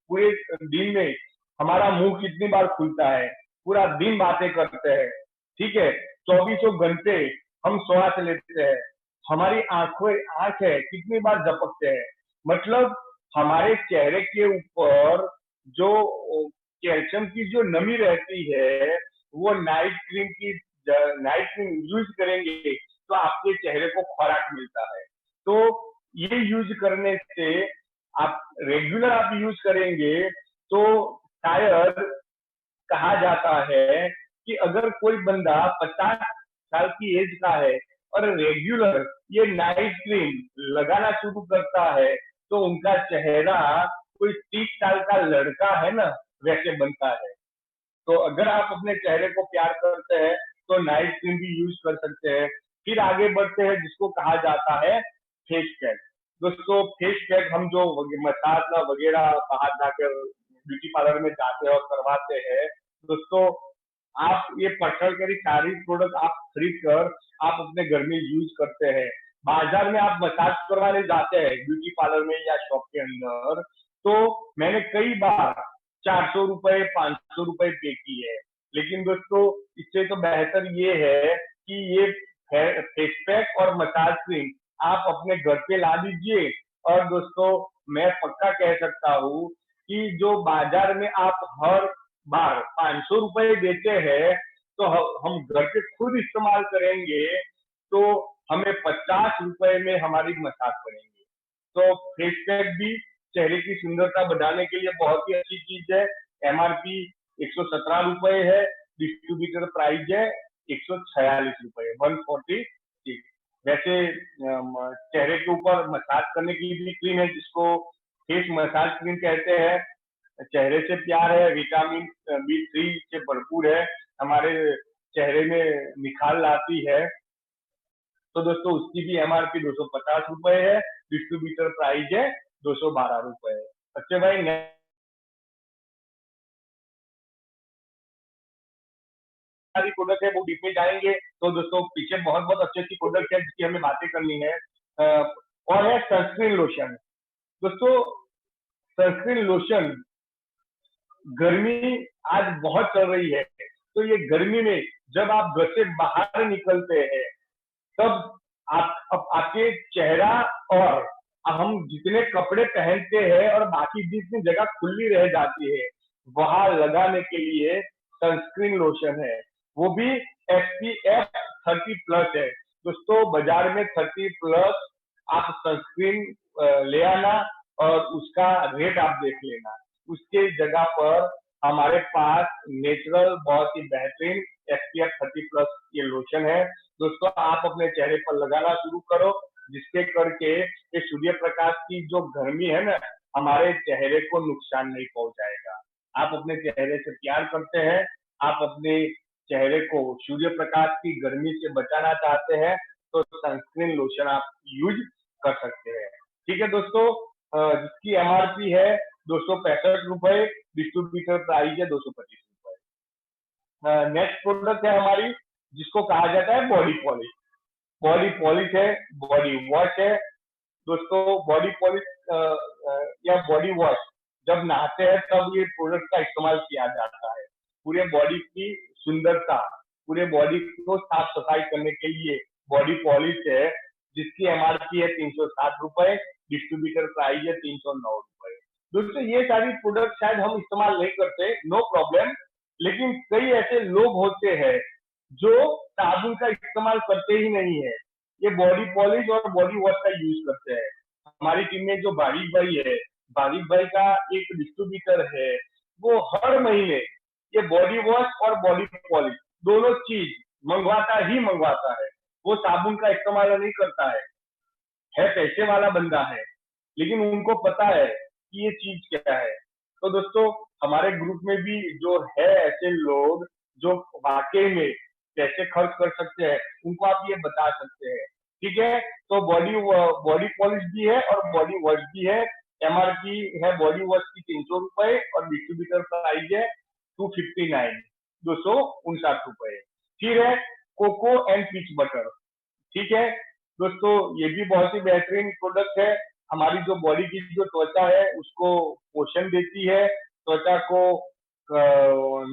पूरे दिन में हमारा मुंह कितनी बार खुलता है, पूरा दिन बातें करते हैं, ठीक है, चौबीसों घंटे हम श्वास लेते हैं, हमारी आंख है कितनी बार झपकते हैं, मतलब हमारे चेहरे के ऊपर जो कैल्शियम की जो नमी रहती है, वो नाइट क्रीम यूज करेंगे तो आपके चेहरे को खुराक मिलता है। तो ये यूज करने से आप रेगुलर आप यूज करेंगे तो शायद कहा जाता है कि अगर कोई बंदा 50 साल की एज का है और रेगुलर ये नाइट क्रीम लगाना शुरू करता है तो उनका चेहरा कोई 30 साल का लड़का है ना, वैसे बनता है। तो अगर आप अपने चेहरे को प्यार करते हैं तो नाइट क्रीम भी यूज कर सकते हैं। फिर आगे बढ़ते हैं जिसको कहा जाता है फेस पैक। दोस्तों फेस पैक हम जो मसाज वगैरह बाहर जाकर ब्यूटी पार्लर में जाते हैं और करवाते हैं, दोस्तों आप ये पर्सनल केयर सारी प्रोडक्ट आप खरीद कर आप अपने घर में यूज करते हैं। बाजार में आप मसाज करवाने जाते हैं ब्यूटी पार्लर में या शॉप के अंदर, तो मैंने कई बार 400 रुपए 500 रुपए पे की है। लेकिन दोस्तों इससे तो बेहतर ये है कि ये फेस पैक और मसाज क्रीम आप अपने घर पे ला दीजिए। और दोस्तों मैं पक्का कह सकता हूँ कि जो बाजार में आप हर बार 500 रुपए देते हैं, तो हम घर पे खुद इस्तेमाल करेंगे तो हमें 50 रुपए में हमारी मसाज करेंगे। तो फेस पैक भी चेहरे की सुंदरता बढ़ाने के लिए बहुत ही अच्छी चीज है। एमआरपी 117 रुपए है, डिस्ट्रीब्यूटर प्राइस है 146 रुपए, 146। वैसे चेहरे के ऊपर मसाज करने की भी क्रीम है जिसको फेस मसाज क्रीम कहते हैं। चेहरे से प्यार है, विटामिन B3 से भरपूर है, हमारे चेहरे में निखार लाती है। तो दोस्तों उसकी भी एमआरपी 250 रुपए है, डिस्ट्रीब्यूटर प्राइस है 212 रुपए। अच्छे भाई सारी प्रोडक्ट है वो डीप में जाएंगे तो दोस्तों पीछे बहुत बहुत अच्छी अच्छी प्रोडक्ट है जिसकी हमें बातें करनी है। और है सनस्क्रीन लोशन। दोस्तों सनस्क्रीन लोशन, गर्मी आज बहुत चल रही है, तो ये गर्मी में जब आप घर से बाहर निकलते हैं तब आपके चेहरा और हम जितने कपड़े पहनते हैं और बाकी जितनी जगह खुली रह जाती है वहां लगाने के लिए सनस्क्रीन लोशन है, वो भी SPF 30+ है। दोस्तों बाजार में 30+ आप सनस्क्रीन ले आना और उसका रेट आप देख लेना। उसके जगह पर हमारे पास नेचुरल बहुत ही बेहतरीन SPF 30+ ये लोशन है। दोस्तों आप अपने चेहरे पर लगाना शुरू करो, जिसके करके ये सूर्य प्रकाश की जो गर्मी है ना, हमारे चेहरे को नुकसान नहीं पहुंचाएगा। आप अपने चेहरे से प्यार करते हैं, आप अपने चेहरे को सूर्य प्रकाश की गर्मी से बचाना चाहते हैं तो सनस्क्रीन लोशन आप यूज कर सकते हैं। ठीक है दोस्तों, जिसकी एमआरपी है 265 रुपए, डिस्ट्रीब्यूटर प्राइस है 225 नेक्स्ट प्रोडक्ट है हमारी, जिसको कहा जाता है बॉडी पॉलिश। बॉडी पॉलिश है, बॉडी वॉश है दोस्तों। बॉडी पॉलिश या बॉडी वॉश जब नहाते हैं तब ये प्रोडक्ट का इस्तेमाल किया जाता है। पूरे बॉडी की सुंदरता, पूरे बॉडी को साफ सफाई करने के लिए बॉडी पॉलिश है, जिसकी एमआरपी है 360 रुपए, डिस्ट्रीब्यूटर प्राइस है 309 रुपए। दोस्तों ये सारी प्रोडक्ट शायद हम इस्तेमाल नहीं करते, नो प्रॉब्लम, लेकिन कई ऐसे लोग होते हैं जो साबुन का इस्तेमाल करते ही नहीं है, ये बॉडी पॉलिश और बॉडी वॉश का यूज करते हैं। हमारी टीम में जो भाविक भाई है, भाविक भाई का एक डिस्ट्रीब्यूटर है, वो हर महीने ये बॉडी वॉश और बॉडी पॉलिश दोनों चीज मंगवाता ही मंगवाता है। वो साबुन का इस्तेमाल नहीं करता है पैसे वाला बंदा है, लेकिन उनको पता है कि ये चीज क्या है। तो दोस्तों हमारे ग्रुप में भी जो है ऐसे लोग जो वाकई में पैसे खर्च कर सकते हैं, उनको आप ये बता सकते हैं। ठीक है, तो बॉडी पॉलिश भी है और बॉडी वॉश भी है। एमआरपी है बॉडी वॉश की 300 रुपए और डिस्ट्रीब्यूटर प्राइस है 259, 259 रुपए। फिर है कोको एंड पीच बटर। ठीक है दोस्तों, ये भी बहुत ही बेहतरीन प्रोडक्ट है। हमारी जो बॉडी की जो त्वचा है उसको पोषण देती है, त्वचा को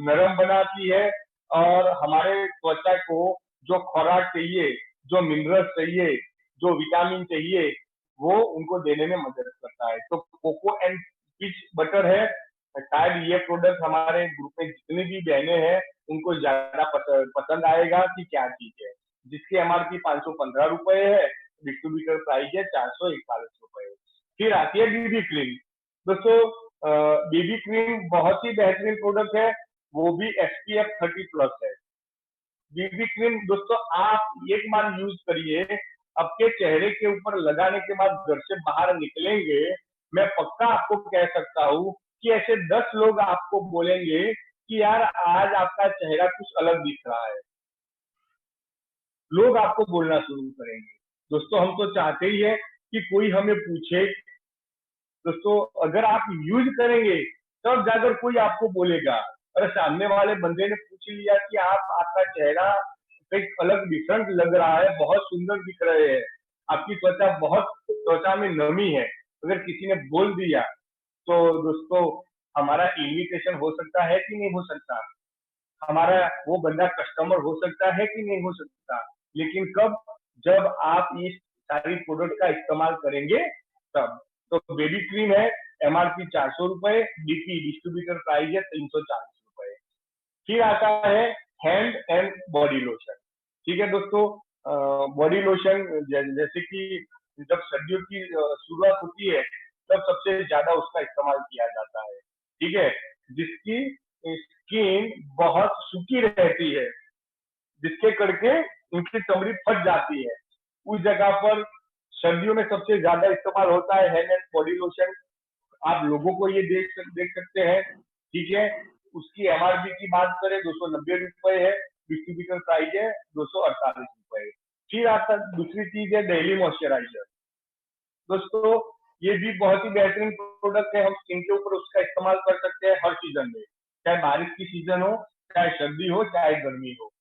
नरम बनाती है, और हमारे त्वचा को जो खुराक चाहिए, जो मिनरल्स चाहिए, जो विटामिन चाहिए, वो उनको देने में मदद करता है। तो कोको एंड पीच बटर है। शायद ये प्रोडक्ट हमारे ग्रुप में जितनी भी बहनें हैं उनको ज्यादा पसंद आएगा कि क्या चीज है, जिसकी एमआरपी 515 रुपए है, डिस्ट्रीब्यूटर प्राइस है 441 रुपए। फिर आती है बीबी क्रीम। दोस्तों बीबी क्रीम बहुत ही बेहतरीन प्रोडक्ट है, वो भी SPF 30+ है। बीबी क्रीम दोस्तों आप एक बार यूज करिए, आपके चेहरे के ऊपर लगाने के बाद घर से बाहर निकलेंगे, मैं पक्का आपको कह सकता हूँ कि ऐसे 10 लोग आपको बोलेंगे कि यार आज आपका चेहरा कुछ अलग दिख रहा है। लोग आपको बोलना शुरू करेंगे। दोस्तों हम तो चाहते ही है कि कोई हमें पूछे। दोस्तों अगर आप यूज करेंगे तब जाकर कोई आपको बोलेगा। अरे सामने वाले बंदे ने पूछ लिया कि आप, आपका चेहरा एक अलग डिफरेंट लग रहा है, बहुत सुंदर दिख रहे हैं, आपकी त्वचा बहुत, त्वचा में नमी है, अगर किसी ने बोल दिया तो दोस्तों हमारा इन्विटेशन हो सकता है कि नहीं हो सकता, हमारा वो बंदा कस्टमर हो सकता है कि नहीं हो सकता। लेकिन कब, जब आप इस सारी प्रोडक्ट का इस्तेमाल करेंगे तब। तो बेबी क्रीम है, एमआरपी 400 रुपए, डीपी डिस्ट्रीब्यूटर प्राइस है 340 रुपए। फिर आता है हैंड एंड बॉडी लोशन। ठीक है दोस्तों, बॉडी लोशन जैसे कि जब सर्दियों की शुरुआत होती है तब सबसे ज्यादा उसका इस्तेमाल किया जाता है। ठीक है, जिसकी स्किन बहुत सूखी रहती है, जिसके करके उनकी चमड़ी फट जाती है, उस जगह पर सर्दियों में सबसे ज्यादा इस्तेमाल होता है हैंड एंड बॉडी लोशन। आप लोगों को ये देख सकते हैं। ठीक है, उसकी एमआरपी की बात करें 290 रुपए है, डिस्ट्रीब्यूटर प्राइस है 248 रुपए। फिर आता दूसरी चीज है डेली मॉइस्चराइजर। दोस्तों ये भी बहुत ही बेहतरीन प्रोडक्ट है, हम स्किन के ऊपर उसका इस्तेमाल कर सकते हैं हर सीजन में, चाहे बारिश की सीजन हो, चाहे सर्दी हो, चाहे गर्मी हो,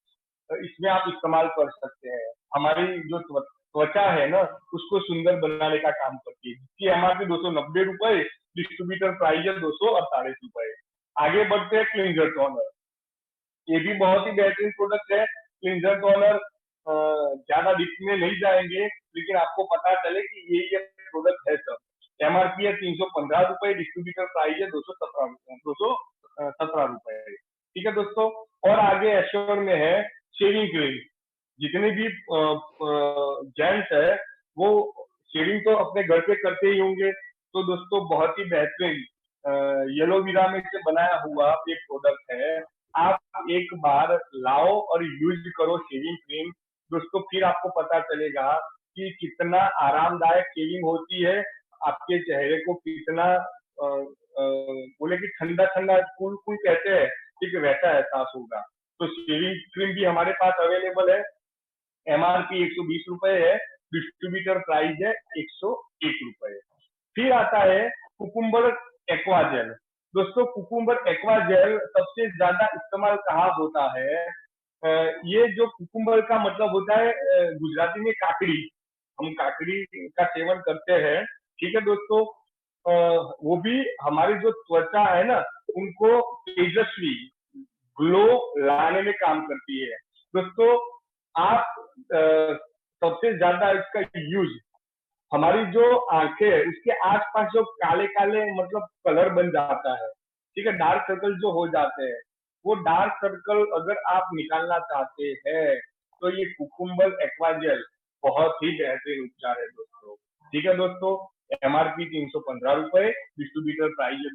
तो इसमें आप इस्तेमाल कर सकते हैं। हमारी जो त्वचा है ना उसको सुंदर बनाने का काम करती है, जिसकी एमआरपी 290 रुपए, डिस्ट्रीब्यूटर प्राइस है 248 रुपए। आगे बढ़ते हैं क्लिंजर टोनर। ये भी बहुत ही बेहतरीन प्रोडक्ट है। क्लिंजर टोनर ज्यादा डीप में नहीं जाएंगे, लेकिन आपको पता चले कि ये प्रोडक्ट है सब। एमआरपी है 315 रुपए, डिस्ट्रीब्यूटर प्राइस है 217 रुपए। ठीक है दोस्तों, और आगे एश्योर में है शेविंग क्रीम। जितने भी जेंट्स है वो शेविंग तो अपने घर पे करते ही होंगे, तो दोस्तों बहुत ही बेहतरीन येलोवेरा में से बनाया हुआ एक प्रोडक्ट है। आप एक बार लाओ और यूज करो शेविंग क्रीम दोस्तों, फिर आपको पता चलेगा कि कितना आरामदायक शेविंग होती है, आपके चेहरे को कितना बोले कि ठंडा ठंडा कूल कूल कहते हैं, ठीक है, वैसा एहसास होगा। तो शेविंग क्रीम भी हमारे पास अवेलेबल है। एमआरपी 120 रुपए है, डिस्ट्रीब्यूटर प्राइस है 101 रुपए। फिर आता है कुकुम्बर एक्वा जेल। दोस्तों कुकुम्बर एक्वा जेल सबसे ज्यादा इस्तेमाल कहाँ होता है? ये जो कुकुम्बर का मतलब होता है गुजराती में काकड़ी, हम काकड़ी का सेवन करते हैं, ठीक है दोस्तों। वो भी हमारी जो त्वचा है ना, उनको तेजस्वी ग्लो लाने में काम करती है दोस्तों। आप सबसे ज्यादा इसका यूज, हमारी जो आंखें है उसके आसपास जो काले काले मतलब कलर बन जाता है, ठीक है, डार्क सर्कल जो हो जाते हैं, वो डार्क सर्कल अगर आप निकालना चाहते हैं तो ये कुकुम्बर एक्वाजेल बहुत ही बेहतरीन उपचार है दोस्तों। ठीक है दोस्तों, एमआरपी 315 रुपए, डिस्ट्रीब्यूटर प्राइस है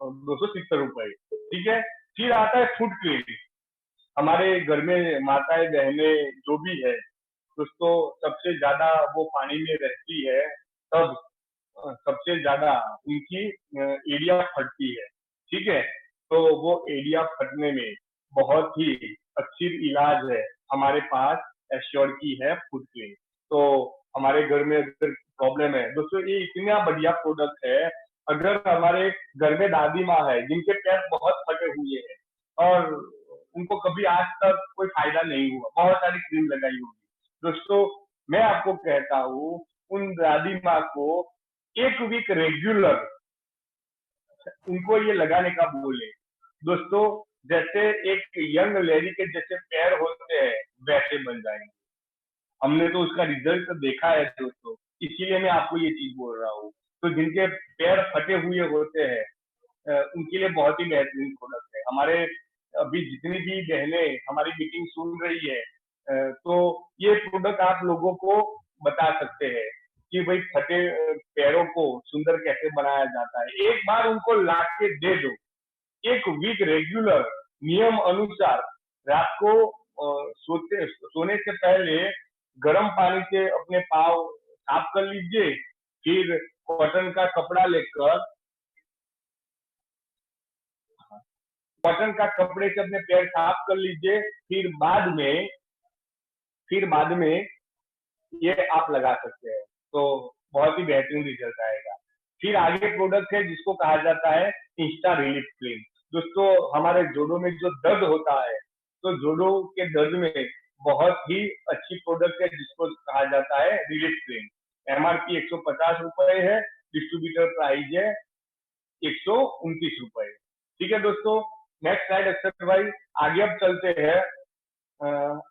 270 रुपए, ठीक है। फिर आता है फुट क्लीन। हमारे घर में माताएं बहनें जो भी है दोस्तों, सबसे ज्यादा वो पानी में रहती है, तब सबसे ज्यादा उनकी एरिया फटती है, ठीक है। तो वो एरिया फटने में बहुत ही अच्छी इलाज है, हमारे पास एश्योर की है फुट क्लीन। तो हमारे घर में अगर प्रॉब्लम है दोस्तों, ये इतना बढ़िया प्रोडक्ट है। अगर हमारे घर में दादी माँ है जिनके पैर बहुत फटे हुए हैं और उनको कभी आज तक कोई फायदा नहीं हुआ, बहुत सारी क्रीम लगाई होगी दोस्तों, मैं आपको कहता हूँ उन दादी माँ को एक वीक रेगुलर उनको ये लगाने का बोले दोस्तों, जैसे एक यंग लेडी के जैसे पैर होते हैं वैसे बन जाएंगे। हमने तो उसका रिजल्ट देखा है दोस्तों, इसीलिए मैं आपको ये चीज बोल रहा हूँ। तो जिनके पैर फटे हुए होते हैं उनके लिए बहुत ही बेहतरीन प्रोडक्ट है। हमारे अभी जितनी भी बहनें हमारी मीटिंग सुन रही है, तो ये प्रोडक्ट आप लोगों को बता सकते हैं कि भाई फटे पैरों को सुंदर कैसे बनाया जाता है। एक बार उनको ला के दे दो, एक वीक रेगुलर नियम अनुसार रात को सोने से पहले गर्म पानी से अपने पाँव साफ कर लीजिए, फिर कॉटन का कपड़ा लेकर कॉटन का कपड़े से अपने पैर साफ कर लीजिए, फिर बाद में ये आप लगा सकते हैं, तो बहुत ही बेहतरीन रिजल्ट आएगा। फिर आगे प्रोडक्ट है जिसको कहा जाता है इंस्टा रिलीफ क्रीम। दोस्तों हमारे जोड़ों में जो दर्द होता है, तो जोड़ों के दर्द में बहुत ही अच्छी प्रोडक्ट है जिसको कहा जाता है रिलीफ क्रीम। एमआरपी 150 रुपए है, डिस्ट्रीब्यूटर प्राइस है 129 रुपए। ठीक है दोस्तों, नेक्स्ट स्लाइड अक्षर भाई, आगे अब चलते हैं।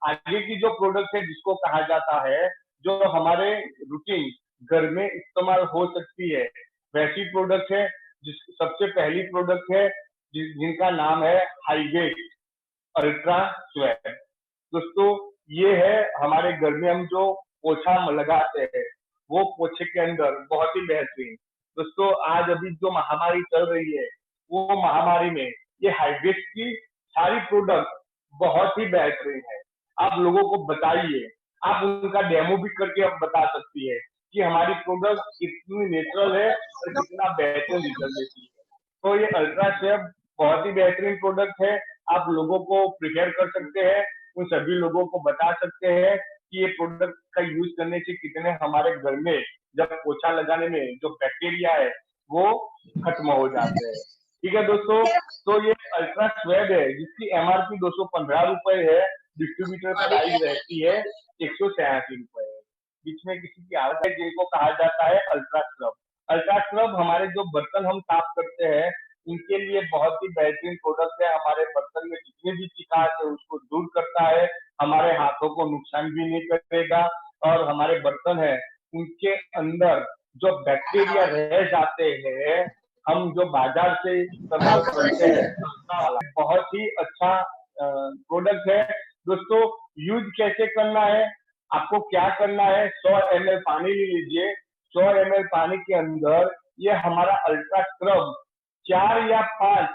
आगे की जो प्रोडक्ट है जिसको कहा जाता है, जो हमारे रूटीन घर में इस्तेमाल हो सकती है, वैसी प्रोडक्ट है। जिस सबसे पहली प्रोडक्ट है जिनका नाम है हाईवेट अल्ट्रा स्वेट। दोस्तों ये है हमारे घर में हम जो पोछा लगाते हैं, वो पोछे के अंदर बहुत ही बेहतरीन। दोस्तों आज अभी जो महामारी चल रही है, वो महामारी में ये हाईवेट की सारी प्रोडक्ट बहुत ही बेहतरीन है। आप लोगों को बताइए, आप उनका डेमो भी करके आप बता सकती है कि हमारी प्रोडक्ट कितनी नेचुरल है और कितना बेहतरीन रिजल्ट देती है। तो ये अल्ट्रा शेफ बहुत ही बेहतरीन प्रोडक्ट है, आप लोगों को प्रिपेयर कर सकते हैं, उन सभी लोगों को बता सकते हैं कि ये प्रोडक्ट का यूज करने से कितने हमारे घर में जब पोछा लगाने में जो बैक्टीरिया है वो खत्म हो जाते हैं। ठीक है दोस्तों, तो ये अल्ट्रा स्वेब है जिसकी एमआरपी 215 रुपए है, डिस्ट्रीब्यूटर प्राइस रहती है 186 रुपए। बीच में किसी की आवाज है जिनको कहा जाता है अल्ट्रा स्क्रब। अल्ट्रा स्क्रब हमारे जो बर्तन हम साफ करते हैं उनके लिए बहुत ही बेहतरीन प्रोडक्ट है। हमारे बर्तन में जितनी भी चिकास है उसको दूर करता है, हमारे हाथों को नुकसान भी नहीं करेगा, और हमारे बर्तन है उनके अंदर जो बैक्टीरिया रह जाते हैं, हम जो बाजार से इस्तेमाल करते हैं, बहुत ही अच्छा प्रोडक्ट है दोस्तों। यूज कैसे करना है, आपको क्या करना है, 100 ml पानी ले लीजिए, 100 ml पानी के अंदर ये हमारा अल्ट्रा स्क्रब 4 या 5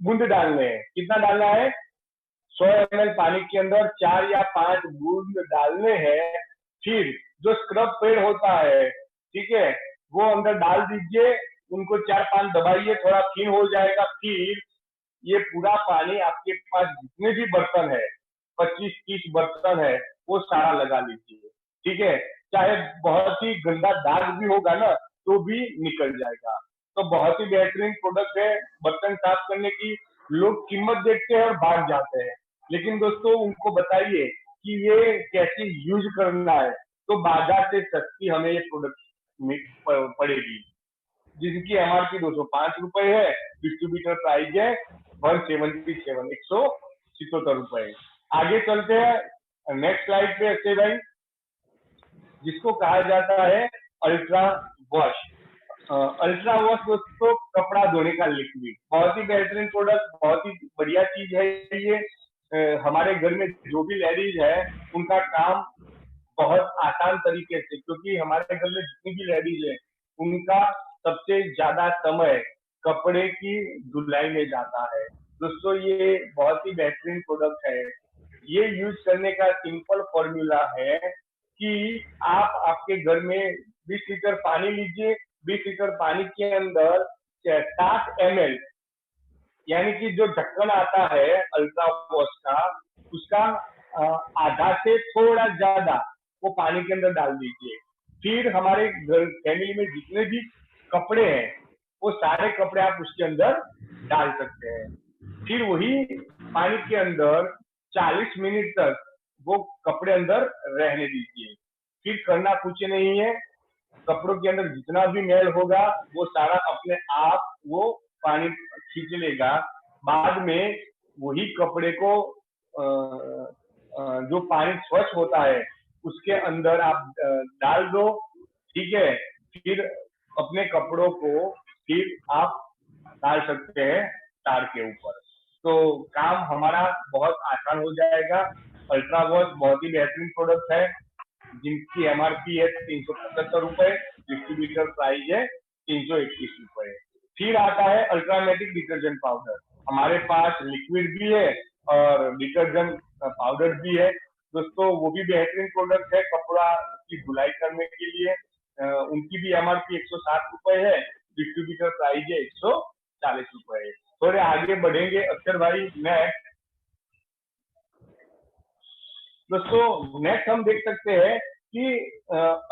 बूंद डालने हैं। कितना डालना है, 100 ml पानी के अंदर 4 या 5 बूंद डालने हैं। फिर जो स्क्रब पेड़ होता है, ठीक है, वो अंदर डाल दीजिए, उनको 4-5 दबाइए, थोड़ा थिन हो जाएगा। फिर ये पूरा पानी आपके पास जितने भी बर्तन है, 25-30 बर्तन है, वो सारा लगा लीजिए, ठीक है। चाहे बहुत ही गंदा दाग भी होगा ना तो भी निकल जाएगा। तो बहुत ही बेहतरीन प्रोडक्ट है बर्तन साफ करने की। लोग कीमत देखते हैं और भाग जाते हैं, लेकिन दोस्तों उनको बताइए कि ये कैसे यूज करना है, तो बाजार से सस्ती हमें ये प्रोडक्ट पड़ेगी, जिनकी एमआरपी 205 रुपए है, डिस्ट्रीब्यूटर प्राइस है 177, 177 रुपए। आगे चलते हैं नेक्स्ट स्लाइड पे अक्षय भाई, जिसको कहा जाता है अल्ट्रा वॉश। अल्ट्रा वॉश दोस्तों कपड़ा धोने का लिक्विड, बहुत ही बेहतरीन प्रोडक्ट, बहुत ही बढ़िया चीज है ये। हमारे घर में जो भी लेडीज है उनका काम बहुत आसान तरीके से, क्योंकि हमारे घर में जितनी भी लेडीज है उनका सबसे ज्यादा समय कपड़े की धुलाई में जाता है। दोस्तों ये बहुत ही बेहतरीन प्रोडक्ट है। ये यूज करने का सिंपल फॉर्मूला है कि आप आपके घर में 20 लीटर पानी लीजिए, 20 लीटर पानी के अंदर 60 ml, यानी कि जो ढक्कन आता है अल्ट्रा वॉश का, उसका आधा से थोड़ा ज्यादा वो पानी के अंदर डाल दीजिए। फिर हमारे घर फैमिली में जितने भी कपड़े हैं वो सारे कपड़े आप उसके अंदर डाल सकते हैं। फिर वही पानी के अंदर 40 मिनट तक वो कपड़े अंदर रहने दीजिए। फिर करना कुछ नहीं है, कपड़ों के अंदर जितना भी मैल होगा वो सारा अपने आप वो पानी खींच लेगा। बाद में वही कपड़े को जो पानी स्वच्छ होता है उसके अंदर आप डाल दो, ठीक है। फिर अपने कपड़ों को फिर आप डाल सकते हैं तार के ऊपर, तो काम हमारा बहुत आसान हो जाएगा। अल्ट्रा वॉच बहुत ही बेहतरीन प्रोडक्ट है, जिनकी एमआरपी है 375 रुपए, डिस्ट्रीब्यूटर प्राइस है 321 रुपए। फिर आता है अल्ट्रामेटिक डिटर्जेंट पाउडर। हमारे पास लिक्विड भी है और डिटर्जेंट पाउडर भी है दोस्तों, वो भी बेहतरीन प्रोडक्ट है कपड़ा की धुलाई करने के लिए। उनकी भी एमआरपी 160 रुपए है, डिस्ट्रीब्यूटर प्राइस है 140 रुपए। थोड़े आगे बढ़ेंगे अक्षर भाई, नेक्स्ट दोस्तों नेक्स्ट हम देख सकते हैं कि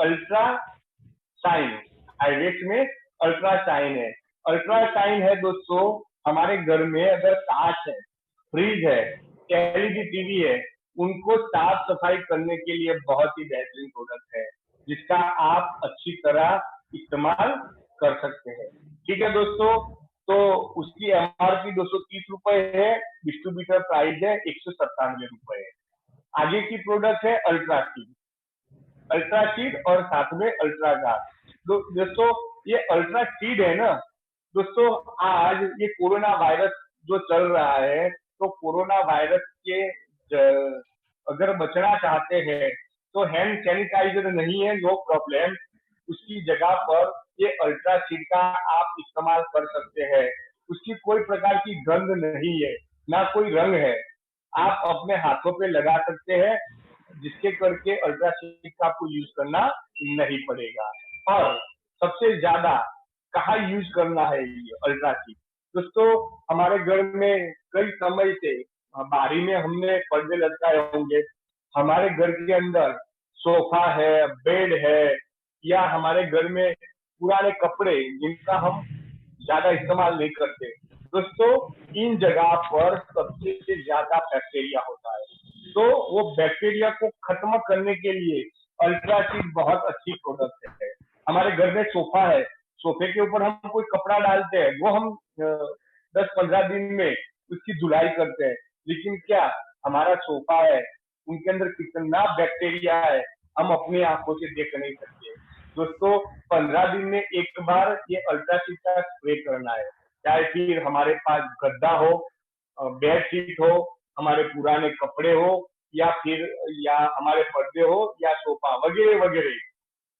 अल्ट्रा शाइन, हाईवेस्ट में अल्ट्रा शाइन है। अल्ट्रा शाइन है दोस्तों, हमारे घर में अगर कांच है, फ्रिज है, एलईडी टीवी है, उनको साफ सफाई करने के लिए बहुत ही बेहतरीन प्रोडक्ट है, जिसका आप अच्छी तरह इस्तेमाल कर सकते हैं। ठीक है दोस्तों, तो उसकी एमआरपी 230 रुपए है, डिस्ट्रीब्यूटर प्राइस है 197 रुपए। आगे की प्रोडक्ट है अल्ट्रा शीट, अल्ट्रा शीट और साथ में अल्ट्रा गार्ड। दोस्तों ये अल्ट्रा शीट है ना दोस्तों, आज ये कोरोना वायरस जो चल रहा है, तो कोरोना वायरस के अगर बचना चाहते हैं तो हैंड सैनिटाइजर नहीं है, नो प्रॉब्लम, उसकी जगह पर ये अल्ट्रा शीट का आप इस्तेमाल कर सकते हैं। उसकी कोई प्रकार की गंध नहीं है, ना कोई रंग है, आप अपने हाथों पे लगा सकते हैं, जिसके करके अल्ट्रा शीट का आपको यूज करना नहीं पड़ेगा। और सबसे ज्यादा कहाँ यूज करना है ये अल्ट्रा शीट दोस्तों, हमारे घर में कई समय से बारी में हमने पर्दे लटकाए होंगे, हमारे घर के अंदर सोफा है, बेड है, या हमारे घर में पुराने कपड़े जिनका हम ज्यादा इस्तेमाल नहीं करते दोस्तों, इन जगह पर सबसे ज्यादा बैक्टीरिया होता है। तो वो बैक्टीरिया को खत्म करने के लिए अल्ट्रा शीट बहुत अच्छी प्रोडक्ट है। हमारे घर में सोफा है, सोफे के ऊपर हम कोई कपड़ा डालते हैं, वो हम 10-15 दिन में उसकी धुलाई करते हैं, लेकिन क्या हमारा सोफा है उनके अंदर कितना बैक्टीरिया है हम अपनी आंखों से देख नहीं सकते दोस्तों। 15 दिन में एक बार ये अल्ट्रा शीट का स्प्रे करना है, चाहे फिर हमारे पास गद्दा हो, बेड शीट हो, हमारे पुराने कपड़े हो, या फिर या हमारे पर्दे हो, या सोफा वगैरह वगैरह,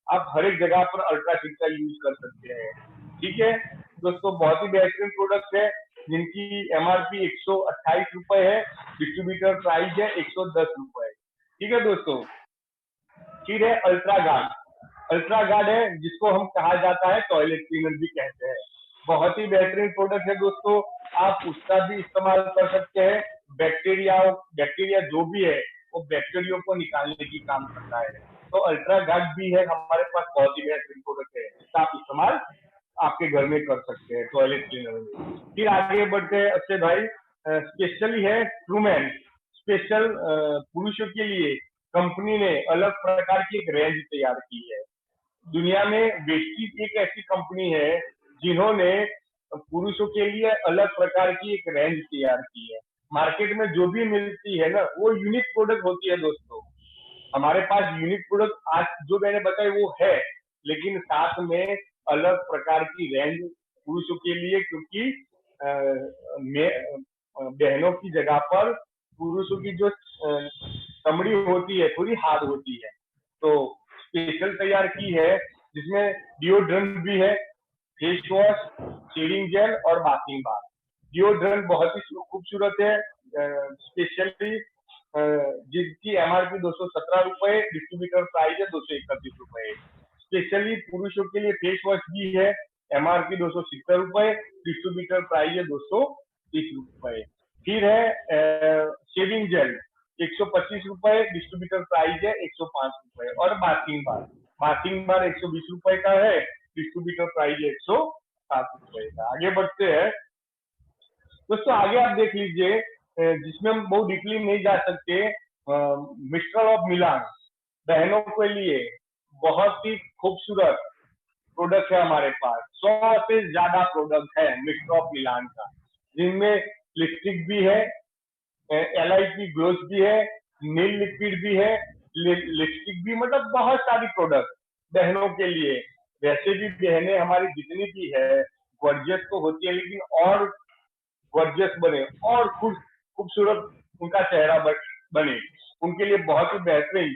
आप हर एक जगह पर अल्ट्रा शीट का यूज कर सकते हैं। ठीक है दोस्तों, बहुत ही बेहतरीन प्रोडक्ट है, जिनकी एमआरपी 128 रुपए है, डिस्ट्रीब्यूटर प्राइस है 110 रुपए। ठीक है दोस्तों, फिर है अल्ट्रा गार्ड। अल्ट्रा गार्ड है जिसको हम कहा जाता है टॉयलेट क्लीनर भी कहते हैं, बहुत ही बेहतरीन प्रोडक्ट है दोस्तों, आप उसका भी इस्तेमाल कर सकते हैं। बैक्टीरिया बैक्टीरिया जो भी है वो बैक्टीरिया को निकालने की काम करता है। तो अल्ट्रा गार्ड भी है हमारे पास, बहुत ही बेहतरीन प्रोडक्ट है, इसका आप इस्तेमाल आपके घर में कर सकते हैं टॉयलेट क्लीनर में। फिर आगे बढ़ते हैं अक्षय भाई, स्पेशली है ट्रूमैन, स्पेशल पुरुषों के लिए कंपनी ने अलग प्रकार की एक रेंज तैयार की है। दुनिया में वेस्टीज एक ऐसी कंपनी है जिन्होंने पुरुषों के लिए अलग प्रकार की एक रेंज तैयार की है। मार्केट में जो भी मिलती है ना वो यूनिक प्रोडक्ट होती है दोस्तों। हमारे पास यूनिक प्रोडक्ट आज जो मैंने बताया वो है, लेकिन साथ में अलग प्रकार की रेंज पुरुषों के लिए, क्योंकि बहनों की जगह पर पुरुषों की जो चमड़ी होती है थोड़ी हार्ड होती है, तो स्पेशल तैयार की है जिसमें डिओड्रेंट भी है, फेस वॉश, शेविंग जेल और बाथिंग बार। डिओड्रेंट बहुत ही खूबसूरत है, स्पेशली जिसकी एमआरपी 217 रुपए, डिस्ट्रीब्यूटर प्राइस है 231 रुपए। स्पेशली पुरुषों के लिए फेस वॉश भी है, एमआरपी 270 रुपए, डिस्ट्रीब्यूटर प्राइस है 230 रुपए। फिर है शेविंग जेल 125 रुपए, डिस्ट्रीब्यूटर प्राइस है 105 रुपए। और बाथिंग बार 120 रुपए का है, डिस्ट्रीब्यूटर प्राइस है 107 रुपए का। आगे बढ़ते हैं दोस्तों, आगे आप देख लीजिए, जिसमें हम बहुत डीपली नहीं जा सकते, मिस्टर ऑफ मिलान बहनों के लिए बहुत ही खूबसूरत प्रोडक्ट है हमारे पास। 100 से ज्यादा प्रोडक्ट है मिस्टर ऑफ मिलान का, जिनमें लिपस्टिक भी है, LIP ग्लोस भी है, नील लिक्विड भी है, लिपस्टिक भी, मतलब बहुत सारी प्रोडक्ट बहनों के लिए। वैसे भी बहनें हमारी जितनी भी है गॉर्जियस तो होती है, लेकिन और गॉर्जियस बने और खूबसूरत उनका चेहरा बने, उनके लिए बहुत ही बेहतरीन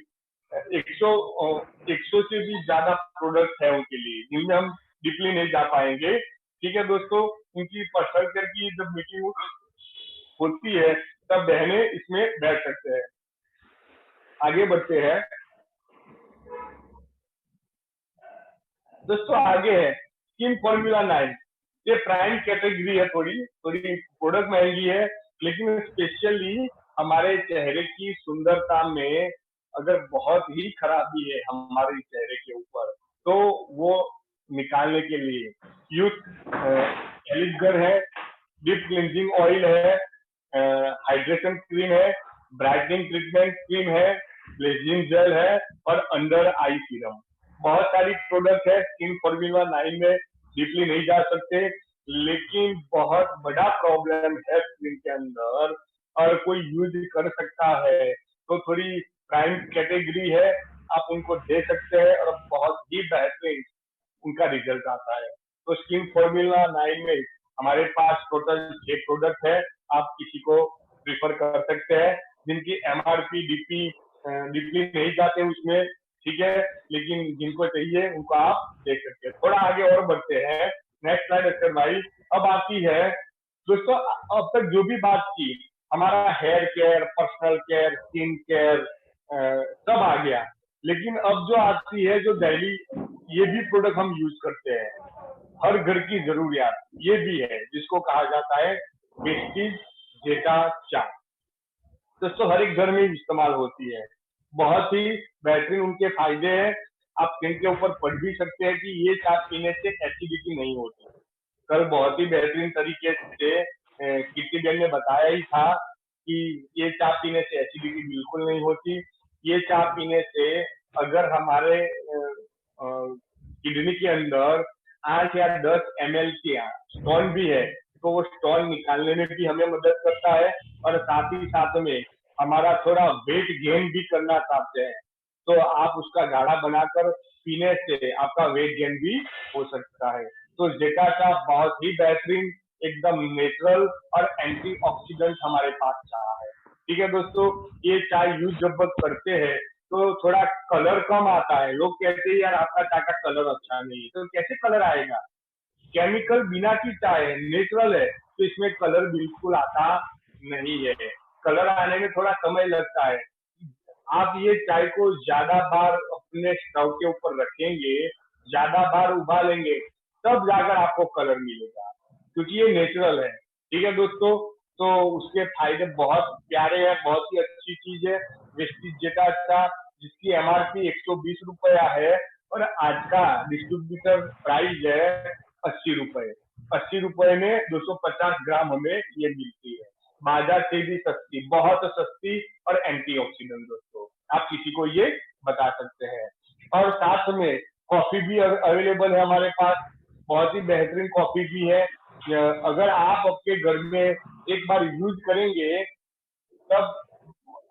100 से भी ज्यादा प्रोडक्ट है उनके लिए, जिनमें हम डीपली नहीं जा पाएंगे। ठीक है दोस्तों, उनकी पर्सनल केयर की जब मीटिंग होती है तब बहनें इसमें बैठ सकते हैं। आगे बढ़ते हैं दोस्तों, आगे है स्किन फॉर्मूला 9। ये प्राइम कैटेगरी है, थोड़ी थोड़ी प्रोडक्ट महंगी है, लेकिन स्पेशली हमारे चेहरे की सुंदरता में अगर बहुत ही खराबी है हमारे चेहरे के ऊपर, तो वो निकालने के लिए यूथ एलिगर है, डीप क्लिनजिंग ऑयल है, हाइड्रेशन क्रीम है, ब्राइटनिंग ट्रीटमेंट क्रीम है, ब्लेजिंग जेल है और अंडर आई सीरम। बहुत सारी प्रोडक्ट है स्किन फॉर्मूला 9 में, डीपली नहीं जा सकते, लेकिन बहुत बड़ा प्रॉब्लम है स्किन के अंदर और कोई यूज कर सकता है, तो थोड़ी प्राइम कैटेगरी है, आप उनको दे सकते हैं और बहुत ही बेहतरीन उनका रिजल्ट आता है। तो स्किन फॉर्मूला 9 में हमारे पास टोटल 6 प्रोडक्ट है, आप किसी को प्रिफर कर सकते हैं, जिनकी एमआरपी डीपली नहीं जाते उसमें, ठीक है, लेकिन जिनको चाहिए उनको आप देख सकते हैं। थोड़ा आगे और बढ़ते हैं, नेक्स्ट स्लाइड अक्षर भाई। अब आती है दोस्तों, अब तक जो भी बात की, हमारा hair care, personal care, skin care सब आ गया, लेकिन अब जो आती है जो डेली ये भी प्रोडक्ट हम यूज करते हैं, हर घर की जरूरियात, ये भी है जिसको कहा जाता है वेस्टीज जेटा चाय। दोस्तों हर एक घर में इस्तेमाल होती है, बहुत ही बेहतरीन उनके फायदे हैं। आप स्किन के ऊपर पढ़ भी सकते हैं कि ये चाय पीने से एसिडिटी नहीं होती। कल बहुत ही बेहतरीन तरीके से कीर्ति बहन ने बताया ही था कि ये चाय पीने से एसिडिटी बिल्कुल नहीं होती। ये चाय पीने से अगर हमारे किडनी के अंदर 8 या 10 ml के स्टोन भी है, तो वो स्टोन निकालने में भी हमें मदद करता है, और साथ ही साथ में हमारा थोड़ा वेट गेन भी करना चाहते हैं तो आप उसका गाढ़ा बनाकर पीने से आपका वेट गेन भी हो सकता है। तो जेटा चाय बहुत ही बेहतरीन, एकदम नेचुरल और एंटीऑक्सीडेंट हमारे पास चाय है। ठीक है दोस्तों, ये चाय यूज जब करते हैं तो थोड़ा कलर कम आता है। लोग कहते हैं यार आपका चाय का कलर अच्छा नहीं है, तो कैसे कलर आएगा? केमिकल बिना की चाय है, नेचुरल है, तो इसमें कलर बिल्कुल आता नहीं है। कलर आने में थोड़ा समय लगता है। आप ये चाय को ज्यादा बार अपने स्टव के ऊपर रखेंगे, ज्यादा बार उबालेंगे, तब जाकर आपको कलर मिलेगा, क्योंकि ये नेचुरल है। ठीक है दोस्तों, तो उसके फायदे बहुत प्यारे हैं, बहुत ही अच्छी चीज है वेस्टीज जेटा चाय। जिसकी एमआरपी 120 रुपया है और आज का डिस्ट्रीब्यूटर प्राइस है 80 रुपए। 80 रुपए में 250 ग्राम हमें ये मिलती है, बाजार से भी सस्ती, बहुत सस्ती और एंटीऑक्सीडेंट दोस्तों, आप किसी को ये बता सकते हैं। और साथ में कॉफी भी अवेलेबल है हमारे पास, बहुत ही बेहतरीन कॉफी भी है। अगर आप आपके घर में एक बार यूज करेंगे तब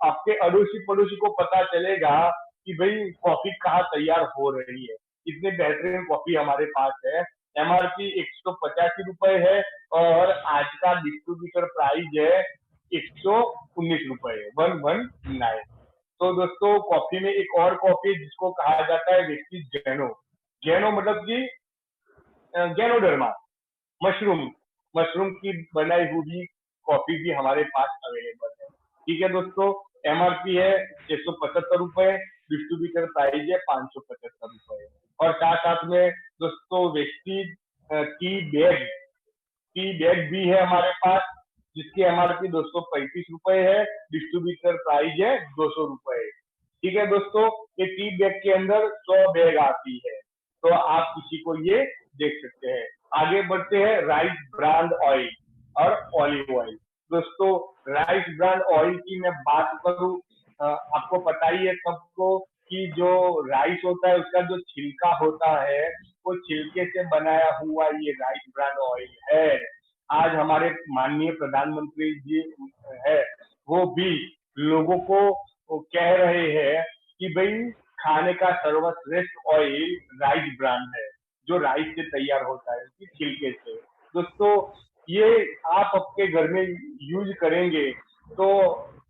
आपके अड़ोसी पड़ोसी को पता चलेगा कि भाई कॉफी कहाँ तैयार हो रही है। इतनी बेहतरीन कॉफी हमारे पास है। एमआरपी 185 रुपए है और आज का डिस्ट्रीब्यूटर प्राइस है 119 रुपए, 119। तो दोस्तों कॉफी में एक और कॉफी जिसको कहा जाता है वेस्टीज गैनो। गैनो मतलब कि गैनोडर्मा, मशरूम, मशरूम की बनाई हुई कॉफी भी हमारे पास अवेलेबल है। ठीक है दोस्तों, एमआरपी है 675 रुपए, डिस्ट्रीब्यूटर प्राइस है 575 रुपए। और साथ साथ में दोस्तों वेस्टीज टी बैग भी है हमारे पास, जिसकी एमआरपी 235 रुपए है, डिस्ट्रीब्यूटर प्राइस है 200 रुपए। ठीक है दोस्तों, ये टी बैग के अंदर 100 बैग आती है, तो आप किसी को ये देख सकते हैं। आगे बढ़ते हैं राइस ब्रांड ऑयल और ऑलिव ऑयल। दोस्तों राइस ब्रांड ऑयल की मैं बात करूं, आपको पता ही है सबको कि जो राइस होता है उसका जो छिलका होता है वो छिलके से बनाया हुआ ये राइस ब्रांड ऑयल है। आज हमारे माननीय प्रधानमंत्री जी है, वो भी लोगों को वो कह रहे हैं कि भाई खाने का सर्वश्रेष्ठ ऑयल राइस ब्रांड है, जो राइस से तैयार होता है उसकी छिलके से। दोस्तों ये आप आपके घर में यूज करेंगे तो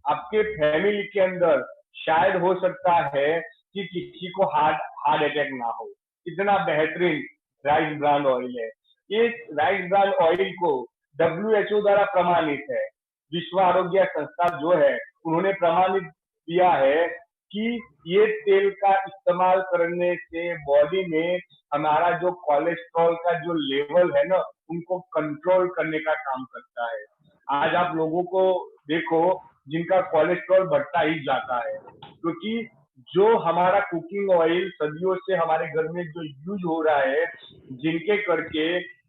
आपके फैमिली के अंदर शायद हो सकता है कि किसी को हार्ट हार्ट अटैक ना हो। इतना बेहतरीन राइस ब्रांड ऑयल है। ये राइस ब्रांड ऑयल को WHO द्वारा प्रमाणित है। विश्व आरोग्य संस्था जो है उन्होंने प्रमाणित किया है कि ये तेल का इस्तेमाल करने से बॉडी में हमारा जो कोलेस्ट्रॉल का जो लेवल है ना उनको कंट्रोल करने का काम करता है। आज आप लोगों को देखो जिनका कोलेस्ट्रॉल बढ़ता ही जाता है, क्योंकि जो हमारा कुकिंग ऑयल सदियों से हमारे घर में जो यूज हो रहा है, जिनके करके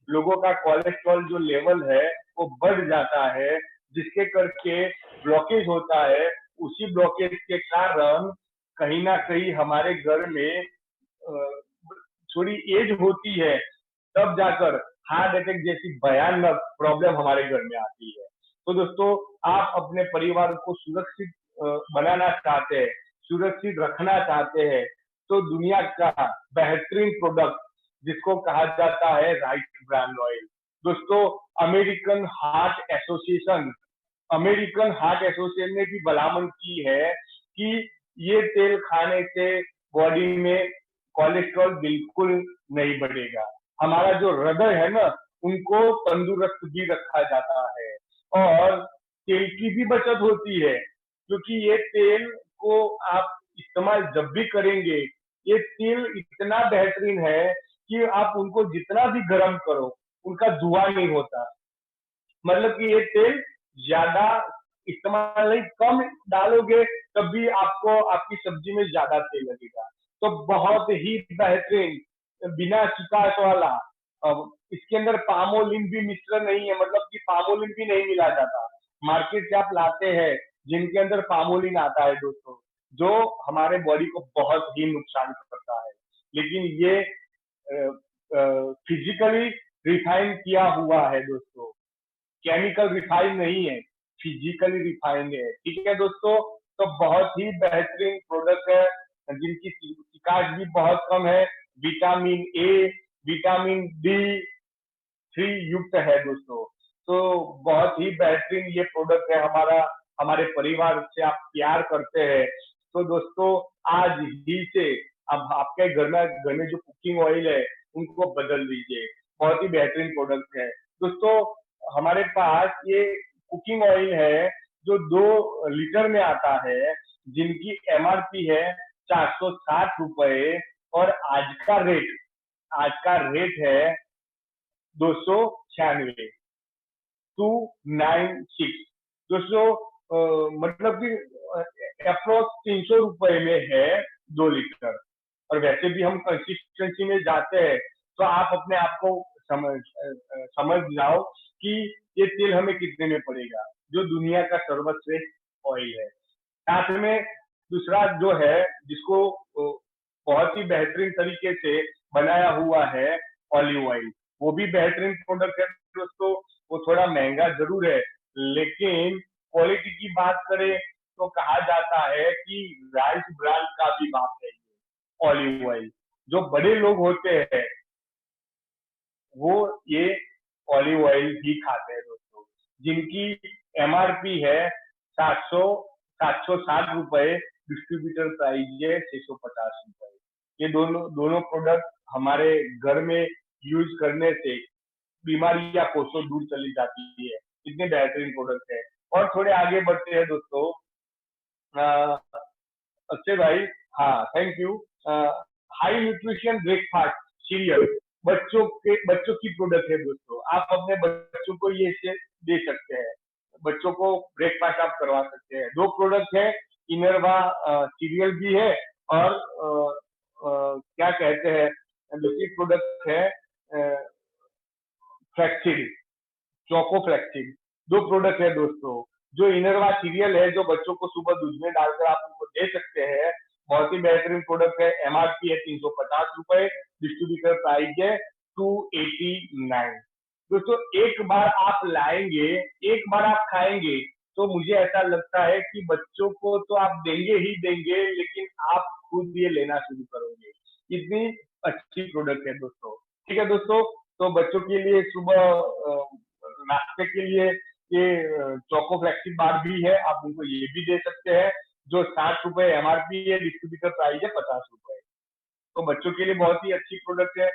लोगों का कोलेस्ट्रॉल जो लेवल है वो बढ़ जाता है, जिसके करके ब्लॉकेज होता है। उसी ब्लॉकेज के कारण कहीं ना कहीं हमारे घर में थोड़ी एज होती है, तब जाकर हार्ट अटैक जैसी भयानक प्रॉब्लम हमारे घर में आती है। तो दोस्तों आप अपने परिवार को सुरक्षित बनाना चाहते हैं, सुरक्षित रखना चाहते हैं, तो दुनिया का बेहतरीन प्रोडक्ट जिसको कहा जाता है राइस ब्रांड ऑयल। दोस्तों American heart association American heart association ने भी भलामण की है कि ये तेल खाने से बॉडी में कोलेस्ट्रॉल बिल्कुल नहीं बढ़ेगा। हमारा जो हृदय है ना उनको तंदुरुस्त भी रखा जाता है और तेल की भी बचत होती है, क्योंकि ये तेल को आप इस्तेमाल जब भी करेंगे, ये तेल इतना बेहतरीन है कि आप उनको जितना भी गर्म करो उनका धुआं नहीं होता। मतलब कि ये तेल ज्यादा इस्तेमाल नहीं, कम डालोगे तब भी आपको आपकी सब्जी में ज्यादा तेल लगेगा। तो बहुत ही बेहतरीन बिना चिकास वाला। अब इसके अंदर पामोलिन भी मिश्रण नहीं है, मतलब कि पामोलिन भी नहीं मिला जाता। मार्केट से आप लाते हैं जिनके अंदर पामोलिन आता है दोस्तों, जो हमारे बॉडी को बहुत ही नुकसान करता है। लेकिन ये फिजिकली रिफाइन किया हुआ है दोस्तों, केमिकल रिफाइन नहीं है, फिजिकली रिफाइंड है। ठीक है दोस्तों, तो बहुत ही बेहतरीन प्रोडक्ट है जिनकी शिकायत भी बहुत कम है। विटामिन ए, विटामिन D3 युक्त है दोस्तों। तो बहुत ही बेहतरीन ये प्रोडक्ट है हमारा, हमारे परिवार से आप प्यार करते हैं तो दोस्तों आज ही से अब आपके घर में जो कुकिंग ऑयल है उनको बदल दीजिए। बहुत ही बेहतरीन प्रोडक्ट है दोस्तों। हमारे पास ये कुकिंग ऑयल है जो 2 लीटर में आता है, जिनकी एमआरपी है 460 रुपए और आज का रेट है 296, 296 दोस्तों। मतलब कि अप्रोक्स 300 रुपए में है 2 लीटर। और वैसे भी हम कंसिस्टेंसी में जाते हैं, तो आप अपने आप को समझ जाओ कि ये तेल हमें कितने में पड़ेगा, जो दुनिया का सर्वश्रेष्ठ ऑयल है। साथ में दूसरा जो है, जिसको बहुत ही बेहतरीन तरीके से बनाया हुआ है, ऑलिव ऑयल। वो भी बेहतरीन प्रोडक्ट है दोस्तों। वो थोड़ा महंगा जरूर है, लेकिन क्वालिटी की बात करें तो कहा जाता है कि राइस ब्रांड का भी बात है ऑलिव ऑयल। जो बड़े लोग होते हैं वो ये ऑलिव ऑयल ही खाते हैं दोस्तों, जिनकी एमआरपी है 760 रुपए, डिस्ट्रीब्यूटर प्राइस है 650 रुपए। ये दोनों दोनों प्रोडक्ट हमारे घर में यूज करने से बीमारियां कोसों दूर चली जाती है। इतने बेहतरीन प्रोडक्ट है। और थोड़े आगे बढ़ते हैं दोस्तों। अक्षय भाई, हाँ thank you. High nutrition breakfast cereal, बच्चों की प्रोडक्ट है दोस्तों। आप अपने बच्चों को ये से दे सकते हैं, बच्चों को ब्रेकफास्ट आप करवा सकते हैं। दो प्रोडक्ट है, इनरवा सीरियल भी है, और क्या कहते हैं, दूसरी प्रोडक्ट है फ्लैक्सीड, चोको फ्लैक्सीड। दो प्रोडक्ट है दोस्तों। जो इनरवा सीरियल है, जो बच्चों को सुबह दूध में डालकर आप उनको दे सकते हैं, बहुत ही बेहतरीन प्रोडक्ट है। एमआरपी है 350 रुपए, डिस्ट्रीब्यूटर प्राइस है 289। दोस्तों एक बार आप लाएंगे, एक बार आप खाएंगे, तो मुझे ऐसा लगता है कि बच्चों को तो आप देंगे ही देंगे, लेकिन आप खुद ये लेना शुरू करोगे। इतनी अच्छी प्रोडक्ट है दोस्तों। ठीक है दोस्तों, तो बच्चों के लिए सुबह नाश्ते के लिए ये चोको फ्लेक्सी बार भी है, आप उनको ये भी दे सकते हैं। जो 60 रुपए एमआरपी है, डिस्ट्रीब्यूटर प्राइस है 50 रुपए। तो बच्चों के लिए बहुत ही अच्छी प्रोडक्ट है।